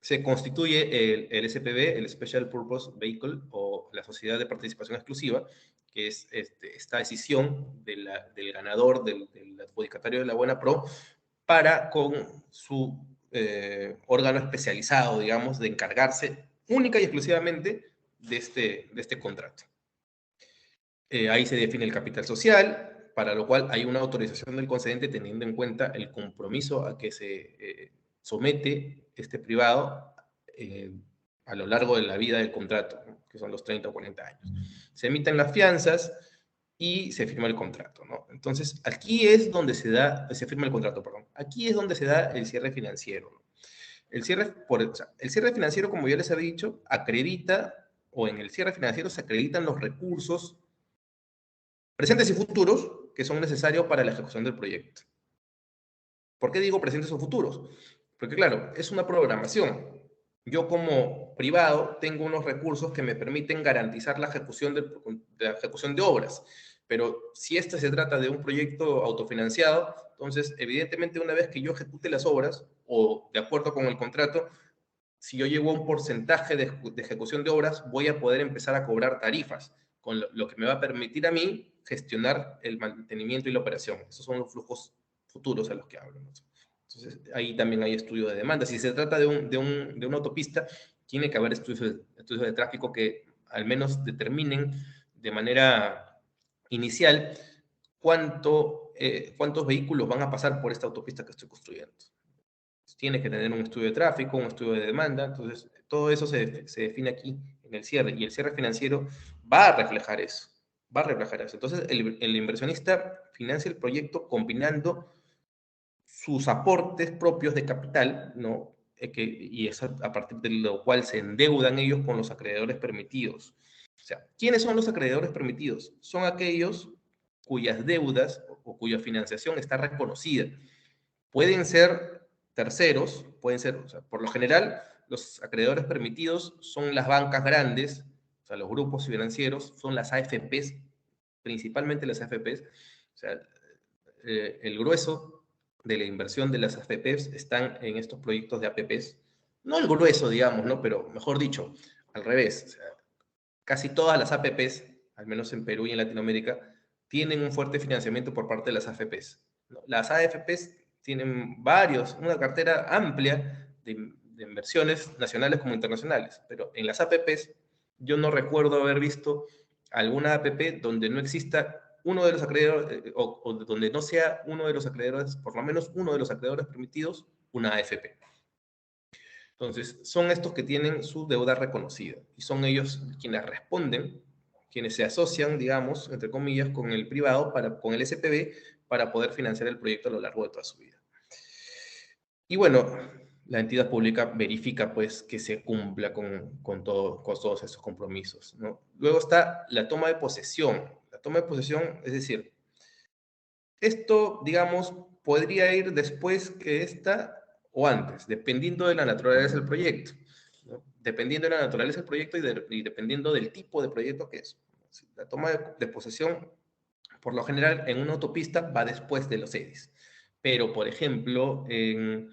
Se constituye el SPV, el Special Purpose Vehicle, o la Sociedad de Participación Exclusiva, que es esta decisión del ganador, del adjudicatario de la buena pro, para con su órgano especializado, digamos, de encargarse única y exclusivamente de este contrato. Ahí se define el capital social, para lo cual hay una autorización del concedente teniendo en cuenta el compromiso a que se somete este privado a lo largo de la vida del contrato, ¿no? Que son los 30 o 40 años. Se emiten las fianzas y se firma el contrato, ¿no? Entonces, aquí es donde se firma el contrato, perdón. Aquí es donde se da el cierre financiero, ¿no? El cierre financiero, como ya les había dicho, acredita, o en el cierre financiero se acreditan los recursos presentes y futuros que son necesarios para la ejecución del proyecto. ¿Por qué digo presentes o futuros? Porque claro, es una programación. Yo como privado tengo unos recursos que me permiten garantizar la ejecución de obras, pero si se trata de un proyecto autofinanciado, entonces evidentemente una vez que yo ejecute las obras, o de acuerdo con el contrato, si yo llego a un porcentaje de ejecución de obras, voy a poder empezar a cobrar tarifas, con lo que me va a permitir a mí gestionar el mantenimiento y la operación. Esos son los flujos futuros a los que hablo, ¿no? Entonces, ahí también hay estudio de demanda. Si se trata de una autopista, tiene que haber estudios de tráfico que al menos determinen de manera inicial cuántos vehículos van a pasar por esta autopista que estoy construyendo. Tiene que tener un estudio de tráfico, un estudio de demanda. Entonces, todo eso se define aquí en el cierre, y el cierre financiero va a reflejar eso. Va a reflejar eso. Entonces, el inversionista financia el proyecto combinando sus aportes propios de capital, ¿no? Y es a partir de lo cual se endeudan ellos con los acreedores permitidos. O sea, ¿quiénes son los acreedores permitidos? Son aquellos cuyas deudas o cuya financiación está reconocida. Pueden ser terceros, pueden ser, o sea, por lo general, los acreedores permitidos son las bancas grandes, o sea, los grupos financieros, son las AFPs, principalmente las AFPs. O sea, el grueso de la inversión de las AFPs están en estos proyectos de APPs. No el grueso, digamos, ¿no? Pero mejor dicho, al revés. O sea, casi todas las APPs, al menos en Perú y en Latinoamérica, tienen un fuerte financiamiento por parte de las AFPs, ¿no? Las AFPs tienen una cartera amplia de inversiones nacionales como internacionales, pero en las APPs yo no recuerdo haber visto alguna APP donde no exista uno de los acreedores, o donde no sea uno de los acreedores, por lo menos uno de los acreedores permitidos, una AFP. Entonces, son estos que tienen su deuda reconocida, y son ellos quienes responden, quienes se asocian, digamos, entre comillas, con el privado, con el SPV, para poder financiar el proyecto a lo largo de toda su vida. Y bueno, la entidad pública verifica, pues, que se cumpla con todos esos compromisos, ¿no? Luego está la toma de posesión. La toma de posesión, es decir, esto, digamos, podría ir después que esta o antes, dependiendo de la naturaleza del proyecto, ¿no? Dependiendo de la naturaleza del proyecto y dependiendo del tipo de proyecto que es. La toma de posesión, por lo general, en una autopista va después de los EDIs. Pero, por ejemplo, en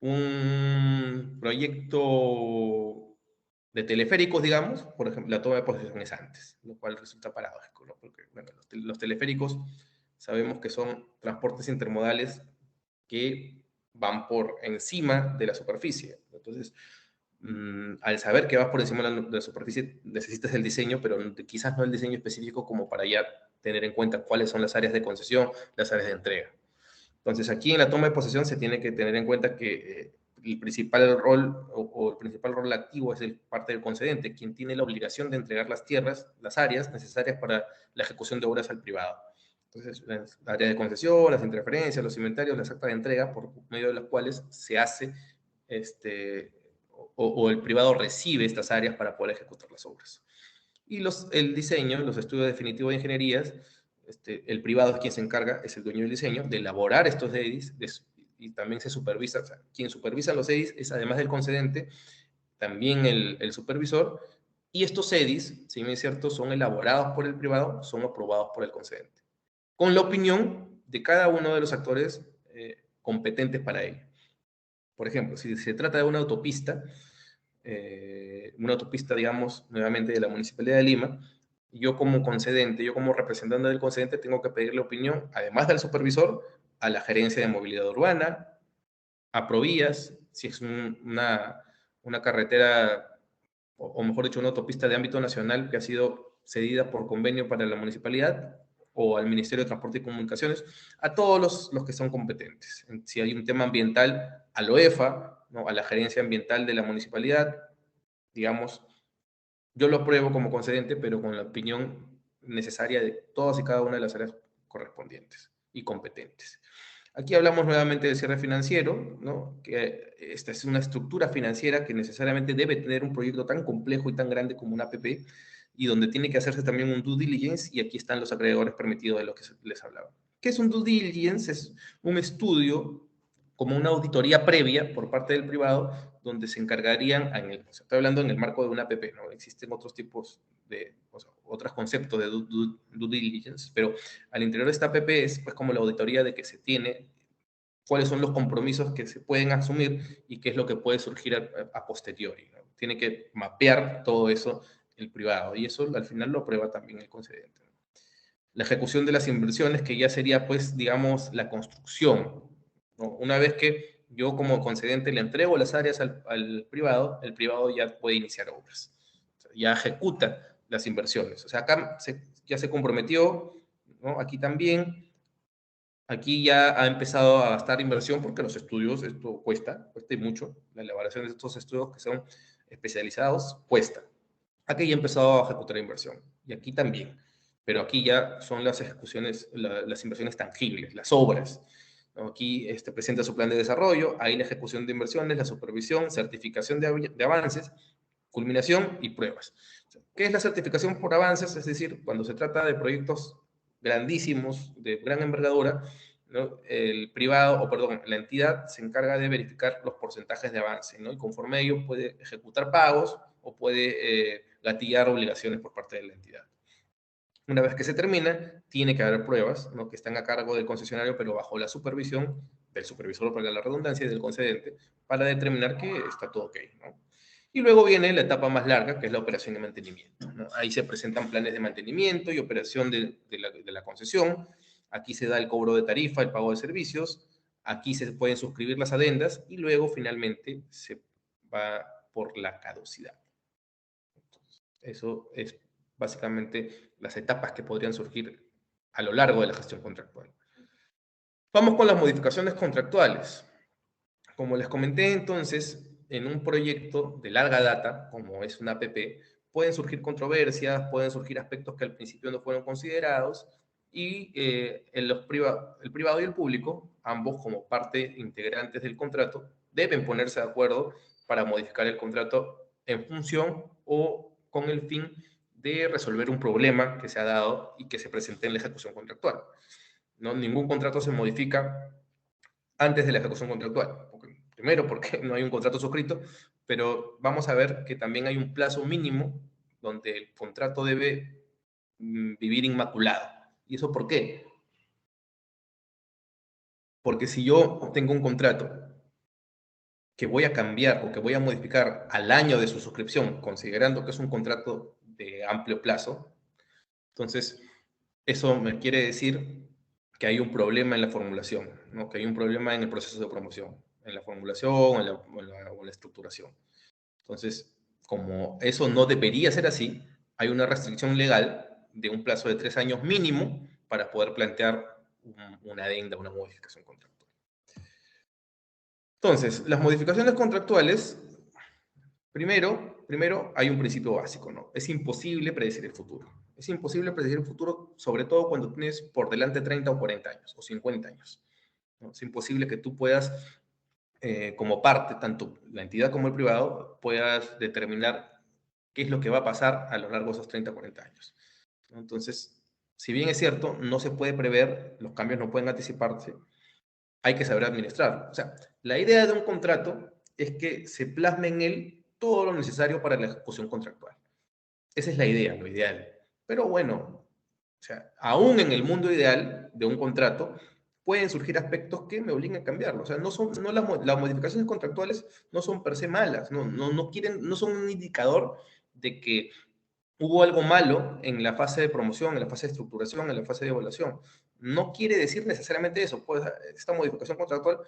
un proyecto de teleféricos, digamos, por ejemplo, la toma de posesión es antes, lo cual resulta paradójico, ¿no? Porque bueno, los teleféricos sabemos que son transportes intermodales que van por encima de la superficie. Entonces, al saber que vas por encima de la superficie, necesitas el diseño, pero quizás no el diseño específico como para ya tener en cuenta cuáles son las áreas de concesión, las áreas de entrega. Entonces, aquí en la toma de posesión se tiene que tener en cuenta que el principal rol o el principal rol activo es parte del concedente, quien tiene la obligación de entregar las tierras, las áreas necesarias para la ejecución de obras al privado. Entonces, las áreas de concesión, las interferencias, los inventarios, las actas de entrega, por medio de las cuales se hace, o el privado recibe estas áreas para poder ejecutar las obras. Y el diseño, los estudios definitivos de ingenierías, el privado es quien se encarga, es el dueño del diseño, de elaborar estos EDIs, y también se supervisa, o sea, quien supervisa los EDIs es, además del concedente, también el supervisor, y estos EDIs, si bien es cierto, son elaborados por el privado, son aprobados por el concedente, con la opinión de cada uno de los actores competentes para ello. Por ejemplo, si se trata de una autopista, digamos, nuevamente de la Municipalidad de Lima, yo como concedente, yo como representante del concedente, tengo que pedirle opinión, además del supervisor, a la Gerencia de Movilidad Urbana, a Provías, si es una carretera, o mejor dicho, una autopista de ámbito nacional que ha sido cedida por convenio para la municipalidad, o al Ministerio de Transporte y Comunicaciones, a todos los que son competentes. Si hay un tema ambiental, a la OEFA, ¿no? A la Gerencia Ambiental de la municipalidad, digamos, yo lo apruebo como concedente, pero con la opinión necesaria de todas y cada una de las áreas correspondientes y competentes. Aquí hablamos nuevamente del cierre financiero, ¿no? Que esta es una estructura financiera que necesariamente debe tener un proyecto tan complejo y tan grande como una APP, y donde tiene que hacerse también un due diligence, y aquí están los acreedores permitidos de lo que les hablaba. ¿Qué es un due diligence? Es un estudio, como una auditoría previa por parte del privado, donde se encargarían, estoy hablando en el marco de una APP, ¿no? Existen otros tipos de, otros conceptos de due diligence, pero al interior de esta APP es pues como la auditoría de que se tiene, cuáles son los compromisos que se pueden asumir y qué es lo que puede surgir a posteriori, ¿no? Tiene que mapear todo eso el privado, y eso al final lo aprueba también el concedente. La ejecución de las inversiones, que ya sería, pues, digamos, la construcción, ¿no? Una vez que yo como concedente le entrego las áreas al privado, el privado ya puede iniciar obras. O sea, ya ejecuta las inversiones. O sea, acá ya se comprometió, ¿no? Aquí también. Aquí ya ha empezado a gastar inversión porque los estudios, esto cuesta y mucho. La elaboración de estos estudios que son especializados cuesta. Aquí ya ha empezado a ejecutar inversión. Y aquí también. Pero aquí ya son las ejecuciones, las inversiones tangibles, las obras, ¿no? Aquí presenta su plan de desarrollo, ahí la ejecución de inversiones, la supervisión, certificación de avances, culminación y pruebas. ¿Qué es la certificación por avances? Es decir, cuando se trata de proyectos grandísimos, de gran envergadura, ¿no? El privado, o perdón, la entidad se encarga de verificar los porcentajes de avance, ¿no? Y conforme a ello puede ejecutar pagos o puede gatillar obligaciones por parte de la entidad. Una vez que se termina, tiene que haber pruebas, ¿no? Que están a cargo del concesionario, pero bajo la supervisión del supervisor, para la redundancia, y del concedente, para determinar que está todo ok, ¿no? Y luego viene la etapa más larga, que es la operación de mantenimiento, ¿no? Ahí se presentan planes de mantenimiento y operación de la concesión. Aquí se da el cobro de tarifa, el pago de servicios. Aquí se pueden suscribir las adendas y luego finalmente se va por la caducidad. Entonces, eso es básicamente las etapas que podrían surgir a lo largo de la gestión contractual. Vamos con las modificaciones contractuales. Como les comenté entonces, en un proyecto de larga data, como es una APP, pueden surgir controversias, pueden surgir aspectos que al principio no fueron considerados, y el privado y el público, ambos como parte integrantes del contrato, deben ponerse de acuerdo para modificar el contrato en función o con el fin de resolver un problema que se ha dado y que se presente en la ejecución contractual, ¿no? Ningún contrato se modifica antes de la ejecución contractual. Primero, porque no hay un contrato suscrito, pero vamos a ver que también hay un plazo mínimo donde el contrato debe vivir inmaculado. ¿Y eso por qué? Porque si yo tengo un contrato que voy a cambiar o que voy a modificar al año de su suscripción, considerando que es un contrato de amplio plazo, entonces eso me quiere decir que hay un problema en la formulación, ¿no? Que hay un problema en el proceso de promoción, en la formulación o en la estructuración. Entonces, como eso no debería ser así, hay una restricción legal de un plazo de 3 años mínimo para poder plantear una adenda, una modificación contractual. Entonces, las modificaciones contractuales, primero hay un principio básico, ¿no? Es imposible predecir el futuro. Es imposible predecir el futuro, sobre todo cuando tienes por delante 30 o 40 años o 50 años, ¿no? Es imposible que tú puedas, como parte, tanto la entidad como el privado, puedas determinar qué es lo que va a pasar a lo largo de esos 30 o 40 años, ¿no? Entonces, si bien es cierto, no se puede prever, los cambios no pueden anticiparse, hay que saber administrar. O sea, la idea de un contrato es que se plasme en él todo lo necesario para la ejecución contractual. Esa es la idea, lo ideal. Pero bueno, o sea, aún en el mundo ideal de un contrato, pueden surgir aspectos que me obliguen a cambiarlo. O sea, las modificaciones contractuales no son per se malas, no son un indicador de que hubo algo malo en la fase de promoción, en la fase de estructuración, en la fase de evaluación. No quiere decir necesariamente eso. Pues, esta modificación contractual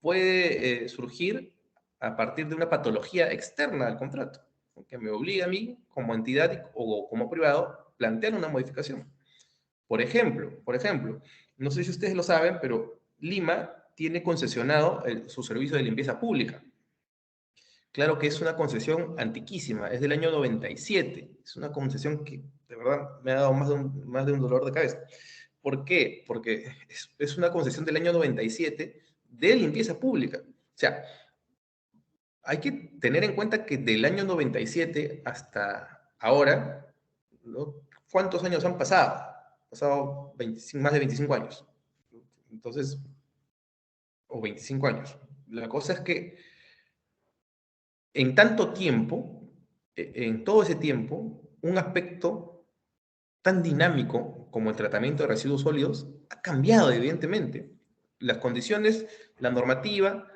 puede surgir a partir de una patología externa al contrato, que me obliga a mí, como entidad o como privado, plantear una modificación. Por ejemplo, no sé si ustedes lo saben, pero Lima tiene concesionado su servicio de limpieza pública. Claro que es una concesión antiquísima, es del año 97. Es una concesión que, de verdad, me ha dado más de un dolor de cabeza. ¿Por qué? Porque es una concesión del año 97 de limpieza pública. O sea, hay que tener en cuenta que del año 97 hasta ahora, ¿no? ¿Cuántos años han pasado? Han pasado más de 25 años. Entonces, o 25 años. La cosa es que en tanto tiempo, en todo ese tiempo, un aspecto tan dinámico como el tratamiento de residuos sólidos ha cambiado, evidentemente. Las condiciones, la normativa,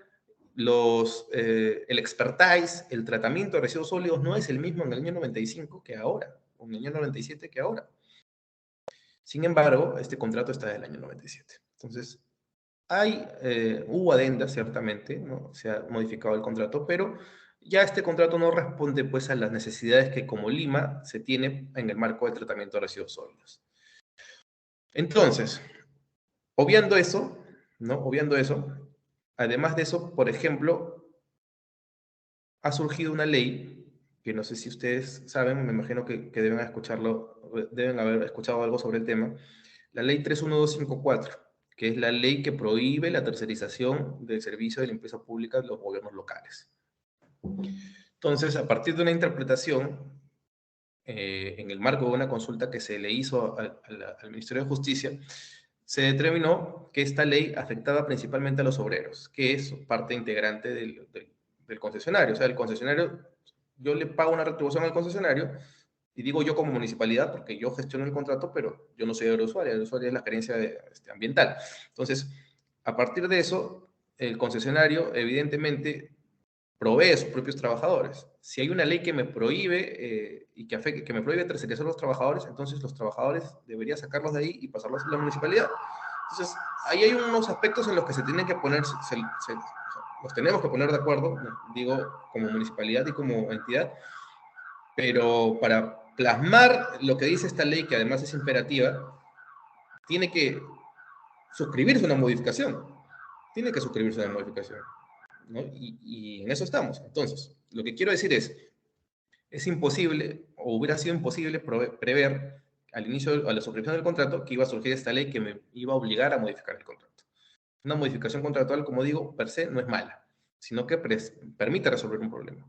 el expertise, el tratamiento de residuos sólidos no es el mismo en el año 95 que ahora, o en el año 97 que ahora. Sin embargo, este contrato está del año 97. Entonces, hubo adendas, ciertamente, ¿no? Se ha modificado el contrato, pero ya este contrato no responde pues a las necesidades que como Lima se tiene en el marco del tratamiento de residuos sólidos. Entonces, obviando eso, ¿no? Obviando eso, además de eso, por ejemplo, ha surgido una ley, que no sé si ustedes saben, me imagino que deben haber escuchado algo sobre el tema, la ley 31254, que es la ley que prohíbe la tercerización del servicio de la empresa pública de los gobiernos locales. Entonces, a partir de una interpretación, en el marco de una consulta que se le hizo al Ministerio de Justicia, se determinó que esta ley afectaba principalmente a los obreros, que es parte integrante del concesionario. O sea, el concesionario, yo le pago una retribución al concesionario, y digo yo como municipalidad, porque yo gestiono el contrato, pero yo no soy aerosuario, el usuario es la gerencia ambiental. Entonces, a partir de eso, el concesionario evidentemente provee a sus propios trabajadores. Si hay una ley que me prohíbe que me prohíbe tercerizar a los trabajadores, entonces los trabajadores debería sacarlos de ahí y pasarlos a la municipalidad. Entonces, ahí hay unos aspectos en los que se tienen que poner, los tenemos que poner de acuerdo, digo, como municipalidad y como entidad, pero para plasmar lo que dice esta ley, que además es imperativa, tiene que suscribirse una modificación. Tiene que suscribirse una modificación, ¿no? Y en eso estamos. Entonces, lo que quiero decir es imposible, o hubiera sido imposible prever al inicio, a la suscripción del contrato, que iba a surgir esta ley que me iba a obligar a modificar el contrato. Una modificación contractual, como digo, per se no es mala, sino que permite resolver un problema.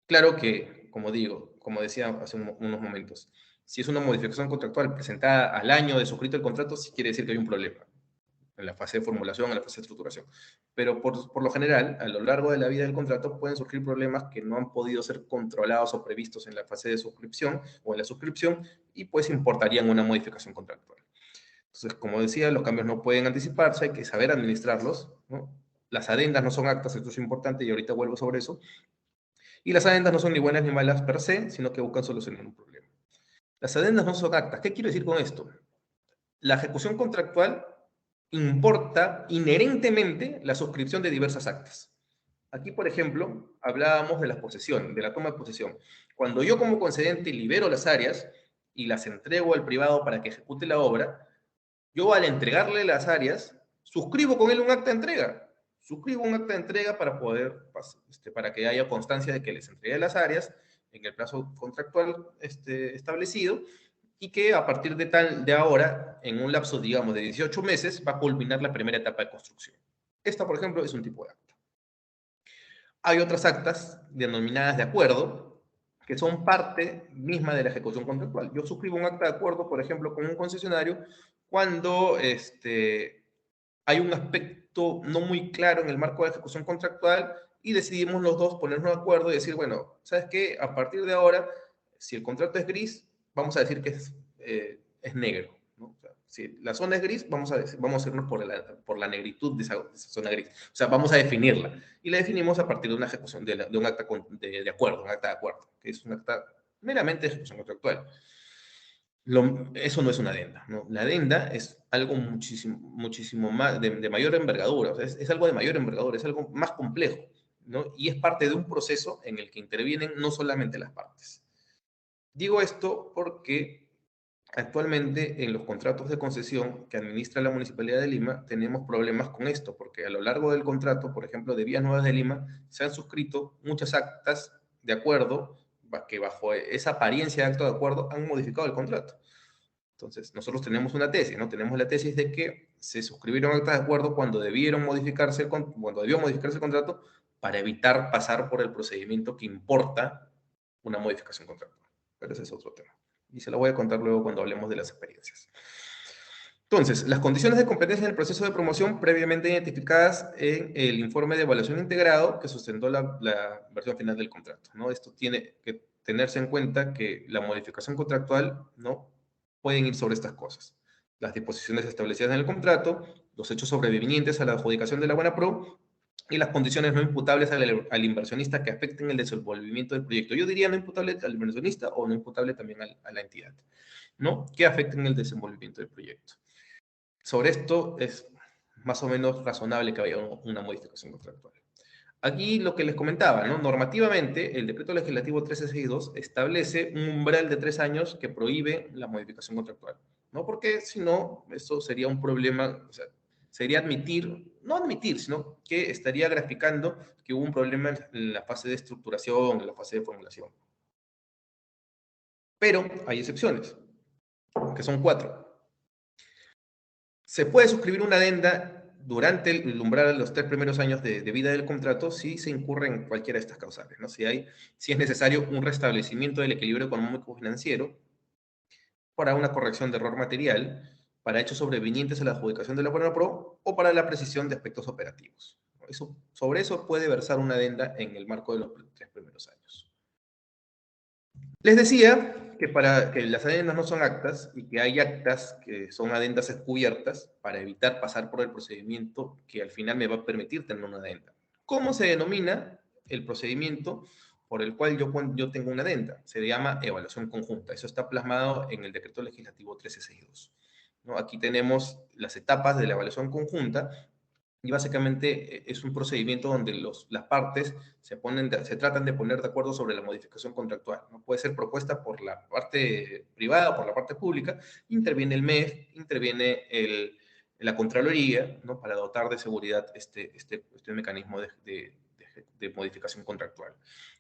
Claro que, como decía hace unos momentos, si es una modificación contractual presentada al año de suscrito el contrato, sí quiere decir que hay un problema en la fase de formulación, en la fase de estructuración. Pero por lo general, a lo largo de la vida del contrato pueden surgir problemas que no han podido ser controlados o previstos en la fase de suscripción o en la suscripción, y pues importarían una modificación contractual. Entonces, como decía, los cambios no pueden anticiparse, hay que saber administrarlos, ¿no? Las adendas no son actas, esto es importante y ahorita vuelvo sobre eso. Y las adendas no son ni buenas ni malas per se, sino que buscan solucionar un problema. Las adendas no son actas. ¿Qué quiero decir con esto? La ejecución contractual importa inherentemente la suscripción de diversas actas. Aquí, por ejemplo, hablábamos de la posesión, de la toma de posesión. Cuando yo como concedente libero las áreas y las entrego al privado para que ejecute la obra, yo al entregarle las áreas, suscribo con él un acta de entrega. Suscribo un acta de entrega para que haya constancia de que les entregué las áreas en el plazo contractual establecido, y que a partir de ahora, en un lapso, digamos, de 18 meses, va a culminar la primera etapa de construcción. Esta, por ejemplo, es un tipo de acta. Hay otras actas denominadas de acuerdo, que son parte misma de la ejecución contractual. Yo suscribo un acta de acuerdo, por ejemplo, con un concesionario, cuando hay un aspecto no muy claro en el marco de ejecución contractual y decidimos los dos ponernos de acuerdo y decir, bueno, ¿sabes qué? A partir de ahora, si el contrato es gris, vamos a decir que es negro, ¿no? O sea, Si la zona es gris, vamos a irnos por la negritud de esa zona gris. O sea, vamos a definirla. Y la definimos a partir de una ejecución, de un acta de acuerdo, un acta de acuerdo, que es un acta meramente de ejecución contractual. Eso no es una adenda, ¿no? La adenda es algo muchísimo más, de mayor envergadura, o sea, es algo de mayor envergadura, es algo más complejo, ¿no? Y es parte de un proceso en el que intervienen no solamente las partes. Digo esto porque actualmente en los contratos de concesión que administra la Municipalidad de Lima tenemos problemas con esto, porque a lo largo del contrato, por ejemplo, de Vías Nuevas de Lima, se han suscrito muchas actas de acuerdo que bajo esa apariencia de acto de acuerdo han modificado el contrato. Entonces, nosotros tenemos una tesis, ¿no? Tenemos la tesis de que se suscribieron actas de acuerdo cuando debió modificarse el contrato para evitar pasar por el procedimiento que importa una modificación contractual. Pero ese es otro tema. Y se lo voy a contar luego cuando hablemos de las experiencias. Entonces, las condiciones de competencia en el proceso de promoción previamente identificadas en el informe de evaluación integrado que sustentó la versión final del contrato, ¿no? Esto tiene que tenerse en cuenta que la modificación contractual, ¿no?, pueden ir sobre estas cosas. Las disposiciones establecidas en el contrato, los hechos sobrevinientes a la adjudicación de la buena pro y las condiciones no imputables al inversionista que afecten el desenvolvimiento del proyecto. Yo diría no imputable al inversionista o no imputable también a la entidad, ¿no?, que afecten el desenvolvimiento del proyecto. Sobre esto es más o menos razonable que haya una modificación contractual. Aquí lo que les comentaba, ¿no? Normativamente, el decreto legislativo 1362 establece un umbral de 3 años que prohíbe la modificación contractual, ¿no? Porque si no, eso sería un problema, o sea, sería no admitir, sino que estaría graficando que hubo un problema en la fase de estructuración, en la fase de formulación. Pero hay excepciones, que son 4. Se puede suscribir una adenda durante el umbral de los 3 primeros años de vida del contrato si se incurre en cualquiera de estas causales, ¿no? Si es necesario un restablecimiento del equilibrio económico-financiero para una corrección de error material, para hechos sobrevinientes a la adjudicación de la buena pro o para la precisión de aspectos operativos. Sobre eso puede versar una adenda en el marco de los 3 primeros años. Les decía que para que las adendas no son actas y que hay actas que son adendas encubiertas para evitar pasar por el procedimiento que al final me va a permitir tener una adenda. ¿Cómo se denomina el procedimiento por el cual yo tengo una adenda? Se llama evaluación conjunta. Eso está plasmado en el decreto legislativo 1362, ¿no? Aquí tenemos las etapas de la evaluación conjunta. Y básicamente es un procedimiento donde las partes se tratan de poner de acuerdo sobre la modificación contractual, ¿no? Puede ser propuesta por la parte privada o por la parte pública. Interviene el MEF, interviene la Contraloría, ¿no?, para dotar de seguridad este mecanismo de modificación contractual,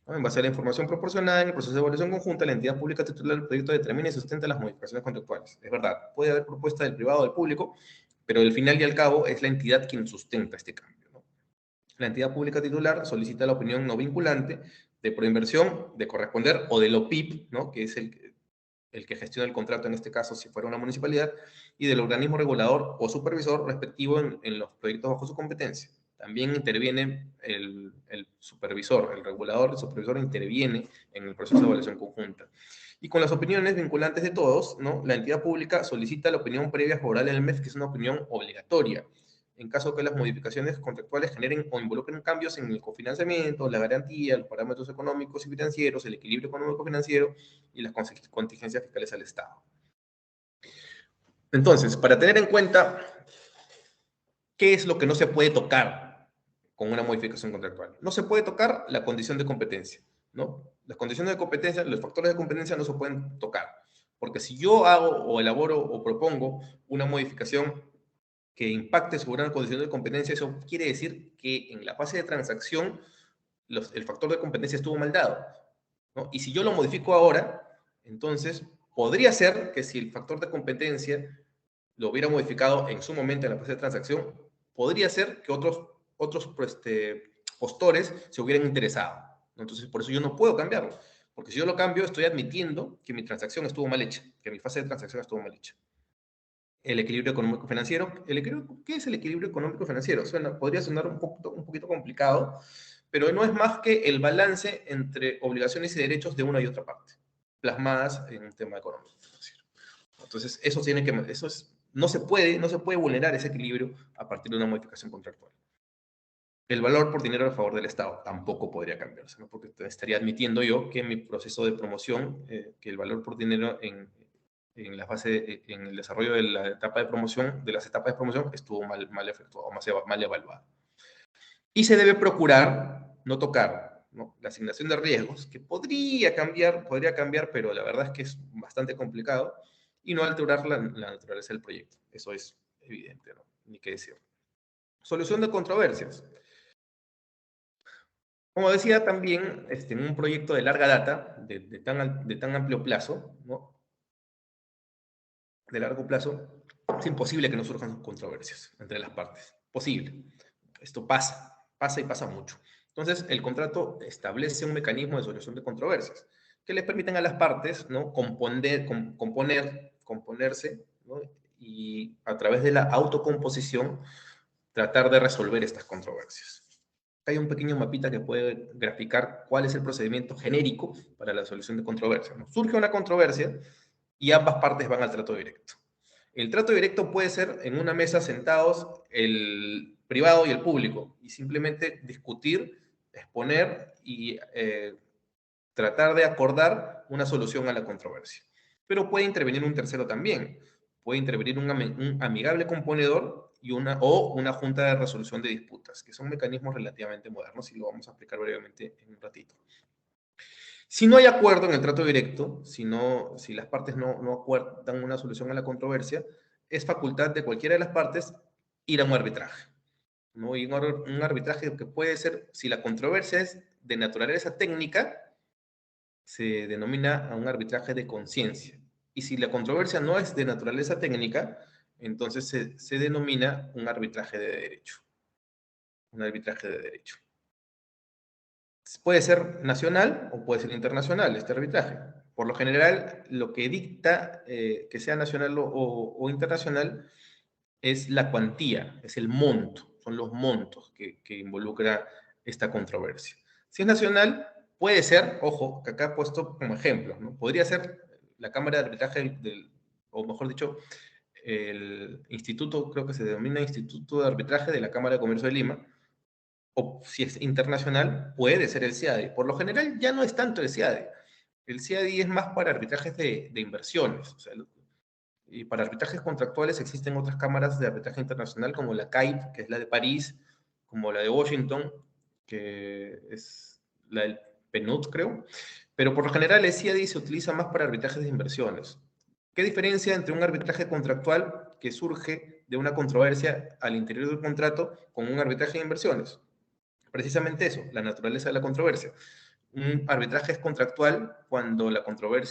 ¿no? En base a la información proporcionada en el proceso de evaluación conjunta, la entidad pública titular del proyecto determina y sustenta las modificaciones contractuales. Es verdad, puede haber propuesta del privado o del público, pero al final y al cabo es la entidad quien sustenta este cambio, ¿no? La entidad pública titular solicita la opinión no vinculante de Proinversión, de Corresponder o del OPIP, ¿no?, que es el que gestiona el contrato en este caso si fuera una municipalidad, y del organismo regulador o supervisor respectivo en los proyectos bajo su competencia. También interviene el supervisor, el regulador, el supervisor interviene en el proceso de evaluación conjunta. Y con las opiniones vinculantes de todos, ¿no?, la entidad pública solicita la opinión previa favorable del MEF, que es una opinión obligatoria, en caso que las modificaciones contractuales generen o involucren cambios en el cofinanciamiento, la garantía, los parámetros económicos y financieros, el equilibrio económico-financiero y las contingencias fiscales al Estado. Entonces, para tener en cuenta qué es lo que no se puede tocar con una modificación contractual. No se puede tocar la condición de competencia, ¿no? Las condiciones de competencia, los factores de competencia no se pueden tocar, porque si yo hago o elaboro o propongo una modificación que impacte sobre una condición de competencia, eso quiere decir que en la fase de transacción el factor de competencia estuvo mal dado, ¿no? Y si yo lo modifico ahora, entonces podría ser que si el factor de competencia lo hubiera modificado en su momento en la fase de transacción, podría ser que otros postores se hubieran interesado, ¿no? Entonces, por eso yo no puedo cambiarlo, porque si yo lo cambio, estoy admitiendo que mi transacción estuvo mal hecha, que mi fase de transacción estuvo mal hecha. El equilibrio económico-financiero. ¿Qué es el equilibrio económico-financiero? Podría sonar un poquito complicado, pero no es más que el balance entre obligaciones y derechos de una y otra parte, plasmadas en un tema económico-financiero. Entonces, eso no se puede vulnerar ese equilibrio a partir de una modificación contractual. El valor por dinero a favor del Estado tampoco podría cambiarse, ¿no? Porque estaría admitiendo yo que en mi proceso de promoción, que el valor por dinero en el desarrollo de la etapa de promoción, de las etapas de promoción, estuvo mal efectuado, mal evaluado. Y se debe procurar no tocar, ¿no?, la asignación de riesgos, que podría cambiar, pero la verdad es que es bastante complicado, y no alterar la naturaleza del proyecto. Eso es evidente, ¿no? Ni qué decir. Solución de controversias. Como decía también, en un proyecto de larga data, de tan amplio plazo, ¿no?, de largo plazo, es imposible que no surjan controversias entre las partes. Posible. Esto pasa y pasa mucho. Entonces, el contrato establece un mecanismo de solución de controversias que les permiten a las partes, ¿no?, componerse, ¿no?, y a través de la autocomposición tratar de resolver estas controversias. Hay un pequeño mapita que puede graficar cuál es el procedimiento genérico para la solución de controversias, ¿no? Surge una controversia y ambas partes van al trato directo. El trato directo puede ser en una mesa sentados el privado y el público, y simplemente discutir, exponer y tratar de acordar una solución a la controversia. Pero puede intervenir un tercero también. Puede intervenir un amigable componedor o una junta de resolución de disputas, que son mecanismos relativamente modernos, y lo vamos a explicar brevemente en un ratito. Si no hay acuerdo en el trato directo, si las partes no acuerdan una solución a la controversia, es facultad de cualquiera de las partes ir a un arbitraje, ¿no? Y un arbitraje que puede ser, si la controversia es de naturaleza técnica, se denomina a un arbitraje de conciencia. Y si la controversia no es de naturaleza técnica, entonces se denomina un arbitraje de derecho. Un arbitraje de derecho. Puede ser nacional o puede ser internacional este arbitraje. Por lo general, lo que dicta que sea nacional o internacional es la cuantía, es el monto, son los montos que involucra esta controversia. Si es nacional, puede ser, ojo, que acá he puesto como ejemplo, ¿no? Podría ser la Cámara de Arbitraje o mejor dicho, el instituto, creo que se denomina Instituto de Arbitraje de la Cámara de Comercio de Lima, o si es internacional, puede ser el CIADI. Por lo general ya no es tanto el CIADI. El CIADI es más para arbitrajes de inversiones. O sea, y para arbitrajes contractuales existen otras cámaras de arbitraje internacional como la CAIP, que es la de París, como la de Washington, que es la del PNUD, creo. Pero por lo general el CIADI se utiliza más para arbitrajes de inversiones. ¿Qué diferencia entre un arbitraje contractual que surge de una controversia al interior del contrato con un arbitraje de inversiones? Precisamente eso, la naturaleza de la controversia. Un arbitraje es contractual cuando la controversia